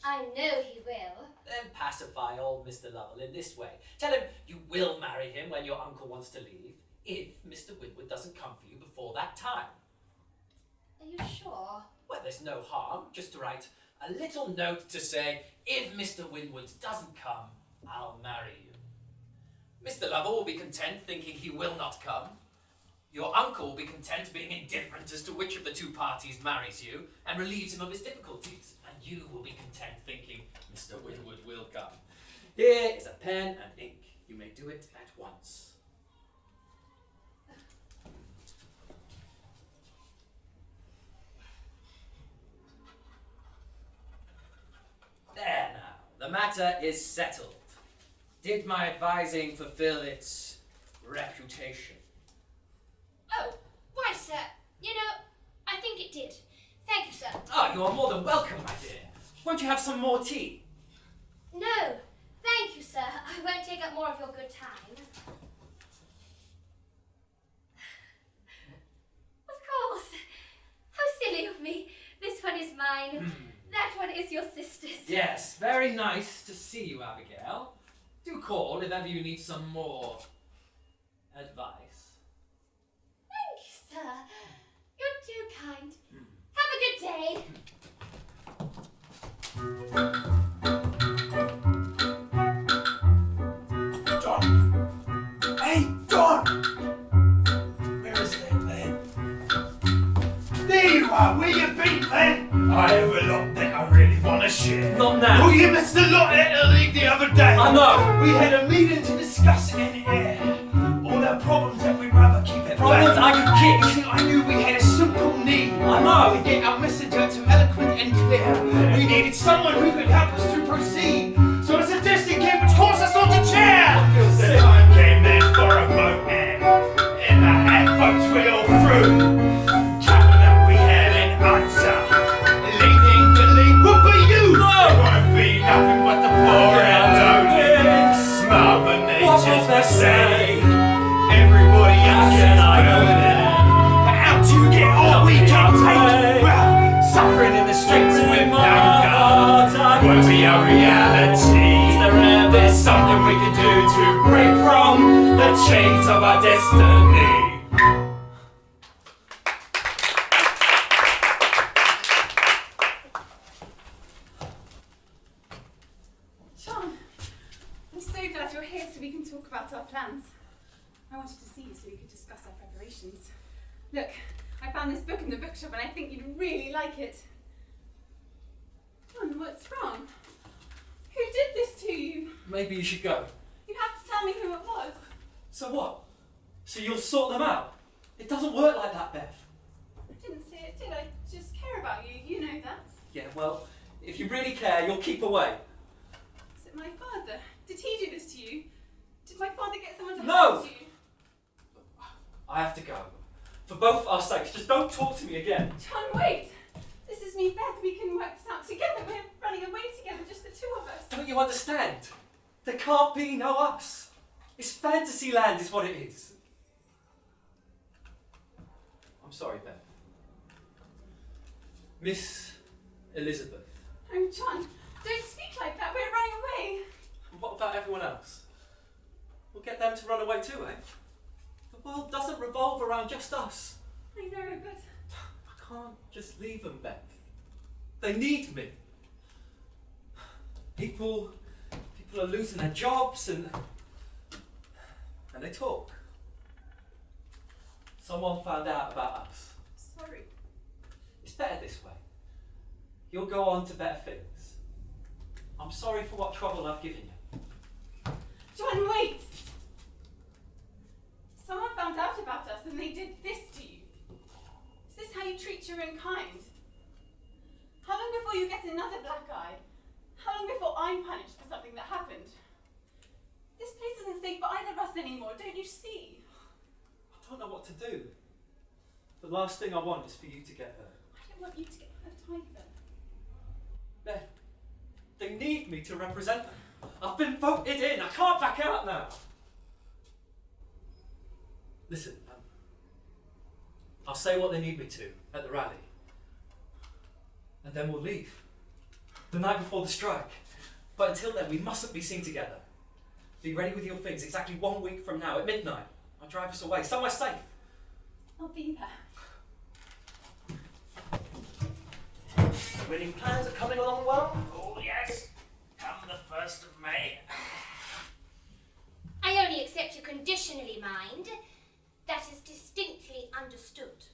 Speaker 3: I know he will.
Speaker 2: Then pacify old Mr. Lovell in this way. Tell him you will marry him when your uncle wants to leave, if Mr. Winwood doesn't come for you before that time.
Speaker 3: Are you sure?
Speaker 2: Well, there's no harm, just to write a little note to say, if Mr. Winwood doesn't come, I'll marry you. Mr. Lovell will be content thinking he will not come. Your uncle will be content being indifferent as to which of the two parties marries you and relieves him of his difficulties. And you will be content thinking Mr. Winwood will come. Here is a pen and ink. You may do it at once. There now, the matter is settled. Did my advising fulfill its reputation?
Speaker 3: Oh, why, sir? You know, I think it did. Thank you, sir.
Speaker 2: Ah, you are more than welcome, my dear. Won't you have some more tea?
Speaker 3: No, thank you, sir. I won't take up more of your good time. Of course. How silly of me.
Speaker 8: very nice to see you, Abigail. Do call if ever you need some more advice.
Speaker 3: Thank you, sir. You're too kind. Have a good day.
Speaker 5: John! Hey, John! Where is that man? There you are! Where you been, man? I have a lot that I really want to share.
Speaker 8: Not now.
Speaker 5: Oh, you missed a lot at the league the other day.
Speaker 8: I know.
Speaker 5: We had a meeting to discuss in air all our problems that we'd rather keep at
Speaker 8: Problems
Speaker 5: bay.
Speaker 8: I could kick.
Speaker 5: You see, I knew we had a simple need.
Speaker 8: I know.
Speaker 5: To get our message out to eloquent and clear. We needed someone who could help us to proceed. So a suggestion came which caused us all to cheer. The time came then for a vote, and in the end votes we all through. Cabinet we had an answer. Leading the lead would be you. It won't be nothing but the poor and only. Mother Nature's mistake. Everybody else is burning. How to get all we can take? Well, suffering in the streets with no God won't be a reality. There's something we can do to break from the chains of our destiny.
Speaker 4: John, I'm so glad you're here so we can talk about our plans. I wanted to see you so we could discuss our preparations. Look, I found this book in the bookshop and I think you'd really like it. John, what's wrong? Who did this to you?
Speaker 8: Maybe you should go.
Speaker 4: You have to tell me who it was.
Speaker 8: So what? So you'll sort them out? It doesn't work like that, Beth.
Speaker 4: I didn't say it did, I just care about you, you know that.
Speaker 8: Yeah, well, if you really care, you'll keep away.
Speaker 4: Is it my father? Did he do this to you? Did my father get someone to
Speaker 8: No!
Speaker 4: hurt you?
Speaker 8: I have to go. For both our sakes, just don't talk to me again.
Speaker 4: John, wait! This is me, Beth. We can work this out together. We're running away together, just the two of us.
Speaker 8: Don't you understand? There can't be no us. It's fantasy land is what it is. I'm sorry, Beth. Miss Elizabeth.
Speaker 4: Oh, John, don't speak like that. We're running away.
Speaker 8: What about everyone else? We'll get them to run away too, eh? The world doesn't revolve around just us.
Speaker 4: I know, but
Speaker 8: I can't just leave them, Beth. They need me. People are losing their jobs and they talk. Someone found out about us.
Speaker 4: sorry.
Speaker 8: It's better this way. You'll go on to better things. I'm sorry for what trouble I've given you.
Speaker 4: John, wait! Someone found out about us and they did this to you. Is this how you treat your own kind? How long before you get another black eye? How long before I'm punished for something that happened? This place isn't safe for either of us anymore, don't you see?
Speaker 8: I don't know what to do. The last thing I want is for you to get hurt.
Speaker 4: I don't want you to get hurt either.
Speaker 8: They need me to represent them. I've been voted in. I can't back out now. Listen, I'll say what they need me to at the rally. And then we'll leave. The night before the strike. But until then, we mustn't be seen together. Be ready with your things exactly 1 week from now at midnight. I'll drive us away, somewhere safe.
Speaker 4: I'll be there.
Speaker 6: Wedding plans are coming along well?
Speaker 7: Oh, yes. Come the 1st of May.
Speaker 3: I only accept you conditionally, mind. That is distinctly understood.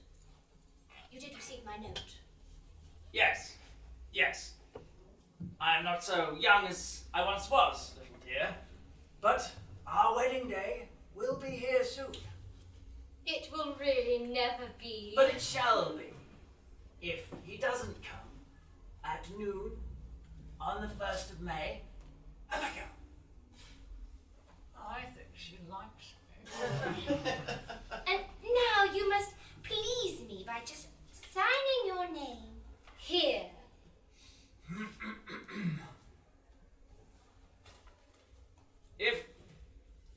Speaker 3: You did receive my note.
Speaker 7: Yes. Yes. I am not so young as I once was, little dear. But our wedding day will be here soon.
Speaker 3: It will really never be.
Speaker 7: But it shall be. If he doesn't come at noon on the 1st of May, Abigail. I think she likes me.
Speaker 3: And now you must please me by just signing your name here.
Speaker 9: If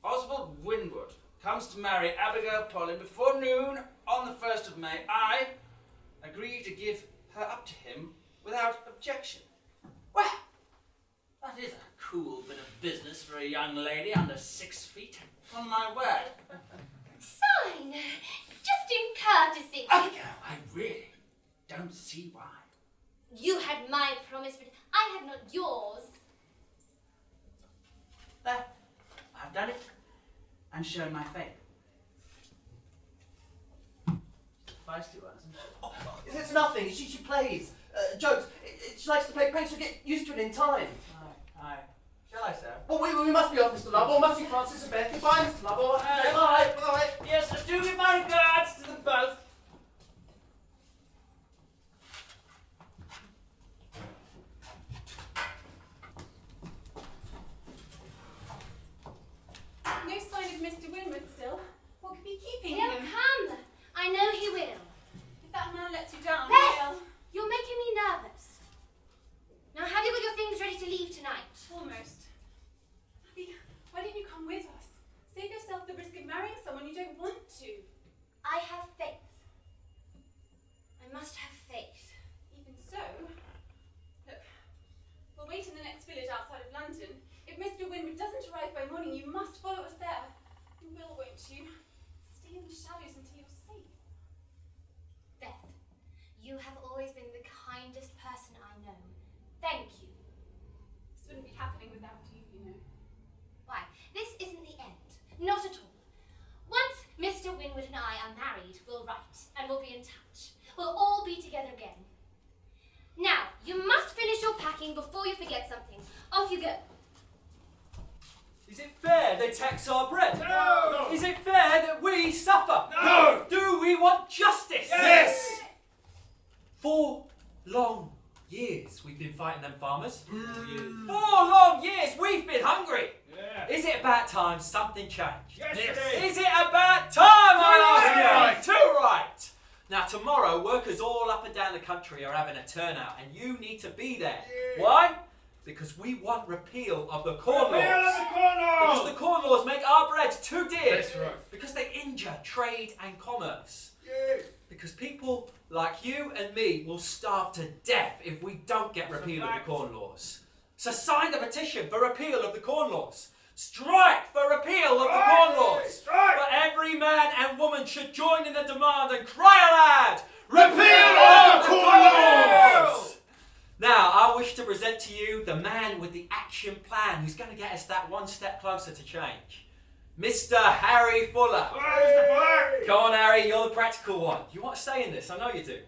Speaker 9: Oswald Winwood comes to marry Abigail Pollin before noon on the 1st of May, I agree to give her up to him without objection. Well, That is a cool bit of business for a young lady under 6 feet. On my word.
Speaker 3: Sign! Just in courtesy.
Speaker 9: Oh, no, I really don't see why.
Speaker 3: You had my promise, but I had not yours.
Speaker 9: There. I've done it and shown my faith. Feisty one, isn't it?
Speaker 6: Oh, it's nothing. She plays. Jokes. She likes to play pranks. She'll get used to it in time.
Speaker 9: Aye. Shall I, sir?
Speaker 6: Well, we must be off, Mr. Lovell. Must be Francis and Beth. Goodbye, Mr. Lovell. Bye. Bye.
Speaker 9: Yes, I do give my regards to them both.
Speaker 4: No sign of Mr. Winwood still. What could be keeping
Speaker 3: He'll
Speaker 4: him?
Speaker 3: come. I know he will.
Speaker 4: If that man lets you down,
Speaker 3: Beth!
Speaker 4: well,
Speaker 3: You're making me nervous. Now, have you got your things ready to leave tonight?
Speaker 4: almost. Abbie, why don't you come with us? Save yourself the risk of marrying someone you don't want to.
Speaker 3: I have faith. I must have faith.
Speaker 4: Even so, look, we'll wait in the next village outside of London. If Mr. Winwood doesn't arrive by morning, you must follow us there. You will, won't you? Stay in the shadows until you're safe.
Speaker 3: Beth, you have always been the kindest person I know. Thank you.
Speaker 4: This wouldn't be happening without you, you know.
Speaker 3: Why, this isn't the end. Not at all. Once Mr. Winwood and I are married, we'll write and we'll be in touch. We'll all be together again. Now, you must finish your packing before you forget something. Off you go.
Speaker 8: Is it fair they tax our bread?
Speaker 5: No!
Speaker 8: Is it fair that we suffer?
Speaker 5: No!
Speaker 8: Do we want justice?
Speaker 5: Yes!
Speaker 8: 4 long years we've been fighting them farmers. 4 long years we've been hungry.
Speaker 5: Yeah.
Speaker 8: Is it about time something changed?
Speaker 5: Yes, it is.
Speaker 8: Is it about time, I ask
Speaker 5: Too
Speaker 8: you?
Speaker 5: right.
Speaker 8: Too right. Now tomorrow, workers all up and down the country are having a turnout, and you need to be there.
Speaker 5: Yeah.
Speaker 8: Why? Because we want repeal of the corn
Speaker 5: Repeal
Speaker 8: laws.
Speaker 5: of the corn laws.
Speaker 8: Because the corn laws make our bread too dear.
Speaker 5: That's right.
Speaker 8: Because they injure trade and commerce.
Speaker 5: Yeah.
Speaker 8: Because people like you and me will starve to death if we don't get
Speaker 5: That's a
Speaker 8: repeal of the
Speaker 5: fact.
Speaker 8: corn laws. So sign the petition for repeal of the corn laws. Strike for repeal of the corn laws.
Speaker 5: Strike.
Speaker 8: But every man and woman should join in the demand and cry aloud,
Speaker 5: Repeal of the corn laws.
Speaker 8: Now, I wish to present to you the man with the action plan who's going to get us that one step closer to change. Mr. Harry Fuller.
Speaker 5: Where's the flag?
Speaker 8: Go on, Harry, you're the practical one. You want to say in this? I know you do.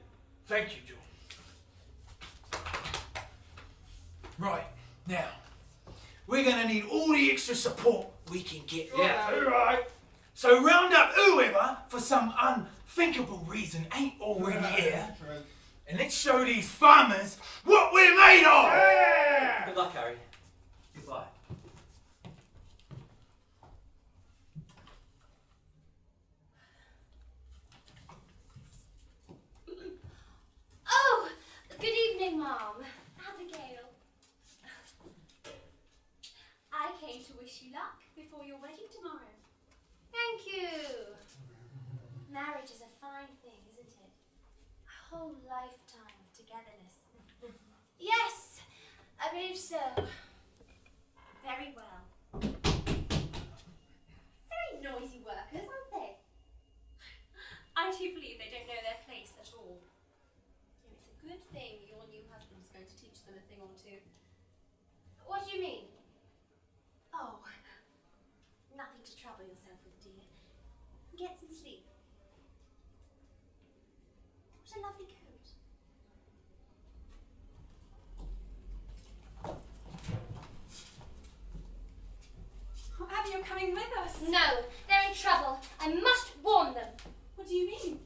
Speaker 5: Thank you, John. Right, now, we're going to need all the extra support we can get.
Speaker 8: Yeah.
Speaker 5: All right. So round up whoever, for some unthinkable reason, ain't already here. And let's show these farmers what we're made of! Yeah!
Speaker 8: Good luck, Harry. Goodbye.
Speaker 3: Oh, good evening, Mom. Abigail. I came to wish you luck before your wedding tomorrow. Thank you. Marriage is a fine thing, isn't it? A whole lifetime of togetherness. Yes, I believe so. Very well. Very noisy workers, aren't they?
Speaker 4: I do believe they don't know their place at all.
Speaker 3: It's a good thing your new husband's going to teach them a thing or two. What do you mean? Oh, nothing to trouble yourself with, dear. Get some sleep. What a lovely coat.
Speaker 4: Oh, Abbie, you're coming with us.
Speaker 3: No, they're in trouble. I must warn them.
Speaker 4: What do you mean?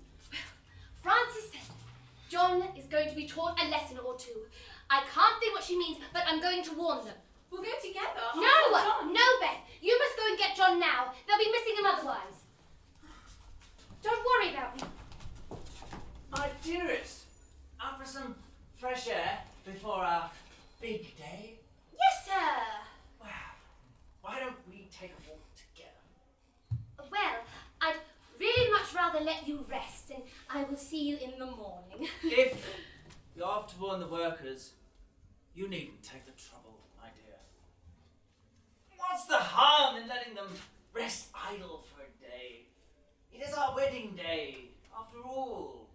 Speaker 3: Francis said John is going to be taught a lesson or two. I can't think what she means, but I'm going to warn them.
Speaker 4: We'll go together. I'll
Speaker 3: No,
Speaker 4: tell John.
Speaker 3: no, Beth. You must go and get John now. They'll be missing him otherwise. Don't worry about me.
Speaker 9: My dearest, out for some fresh air before our big day?
Speaker 3: Yes, sir.
Speaker 9: Well, why don't we take a walk together?
Speaker 3: Well, I'd really much rather let you rest, and I will see you in the morning.
Speaker 9: If you're off to warn the workers, you needn't take the trouble, my dear.
Speaker 7: harm in letting them rest idle for a day. It is our wedding day, after all.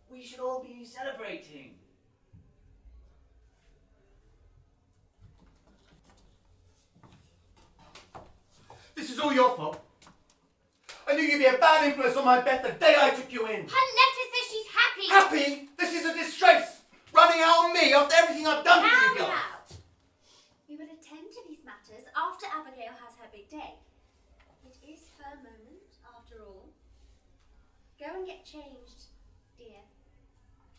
Speaker 7: We should all be celebrating.
Speaker 6: This is all your fault. I knew you'd be a bad influence on my Beth the day I took you in.
Speaker 3: Her letter says she's happy.
Speaker 6: Happy? This is a disgrace. Running out on me after everything I've done for you girls.
Speaker 10: Now. We will attend to these matters after Abigail has her big day. It is her moment, after all. Go and get changed, dear.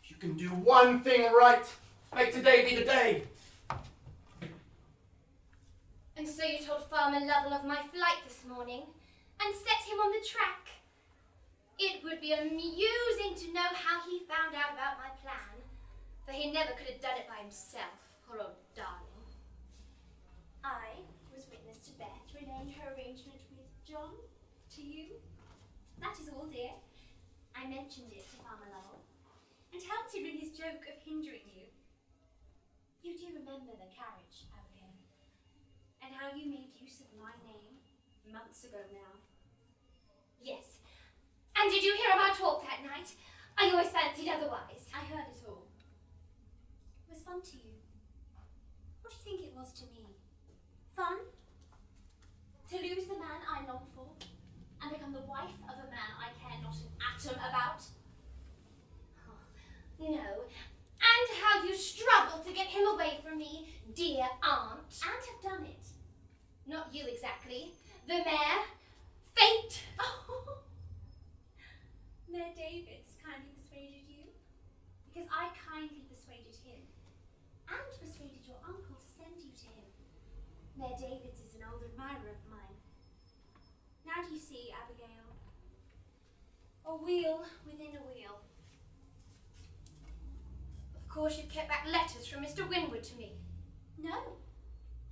Speaker 6: If you can do one thing right, make today be the day.
Speaker 3: And so you told Farmer Lovell of my flight this morning and set him on the track. It would be amusing to know how he found out about my plan, for he never could have done it by himself, poor old darling.
Speaker 10: I was witness to Beth relaying her arrangement with John to you. That is all, dear. I mentioned it to Farmer Lovell and helped him in his joke of hindering you. You do remember the carriage, Abigail, and how you made use of my name months ago now.
Speaker 3: Yes. And did you hear of our talk that night? I always fancied otherwise.
Speaker 10: I heard it all. It was fun to you. What do you think it was to me? Fun? To lose the man I long for and become the wife of a man I care not an atom about?
Speaker 3: No. And how you struggled to get him away from me, dear aunt.
Speaker 10: And have done it.
Speaker 3: Not you exactly. The mayor. Fate.
Speaker 10: Oh. Mayor Davids kindly persuaded you, because I kindly persuaded him, and persuaded your uncle to send you to him. Mayor Davids is an old admirer of mine. Now do you see, Abigail? A wheel within a wheel.
Speaker 3: Of course you've kept back letters from Mr. Winwood to me.
Speaker 10: No,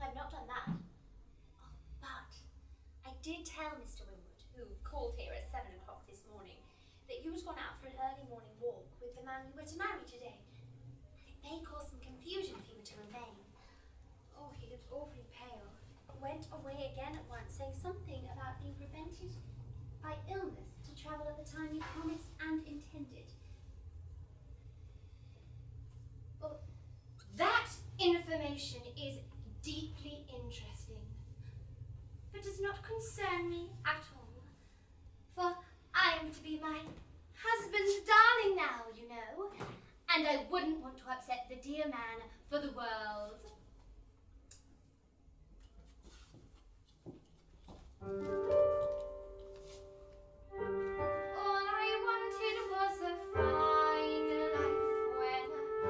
Speaker 10: I've not done that. But I did tell Mr. Winwood, who called here at 7 o'clock this morning, that you had gone out for an early morning walk with the man you were to marry today. It may cause some confusion if you were to remain. Oh, he looked awfully pale. Went away again at once, saying something about being prevented by illness to travel at the time you promised and intended.
Speaker 3: Well, that information is deeply interesting, but does not concern me at all. For I am to be my husband's darling now, you know, and I wouldn't want to upset the dear man for the world. All I wanted was a fine life when a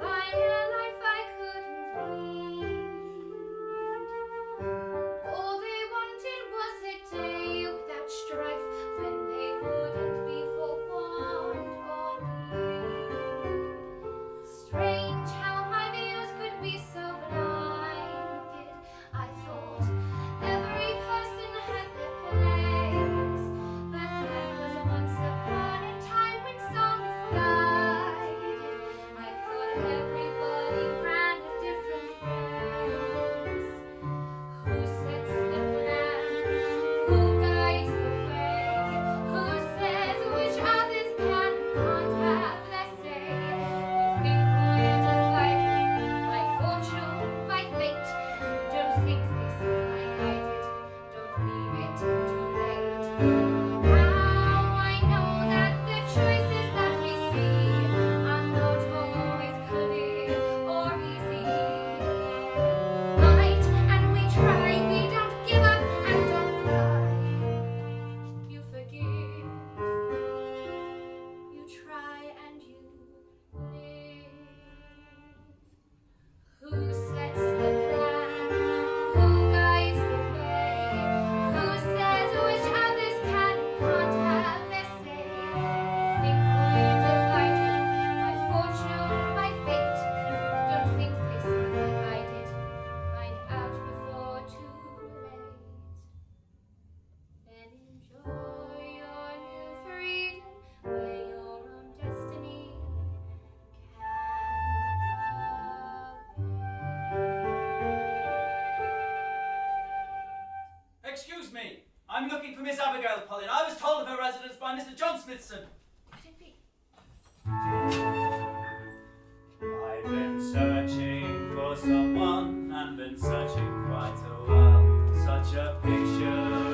Speaker 3: finer life I couldn't lead. All they wanted was a day without strife when they wouldn't be for want or need. Strange how my views could be so blinded. I thought every person had their place, but that was once upon a time when song is guided. I thought everybody ran a different race. Who sets the plan? Who guides the way? Who says which others can and can't have their say? You think we're divided by fortune, by fate? Don't think this I guided. Don't leave it too late. Now I know that the choices that we see are not always clear or easy. Fight and we try, we don't give up and don't cry. You forgive, you try and you live. Who sets the plan? Who guides the way? Who says which others can
Speaker 2: for Miss Abigail Pollin. I was told of her residence by Mr. John Smithson.
Speaker 3: Could it be?
Speaker 1: I've been searching for someone and been searching quite a while. Such a picture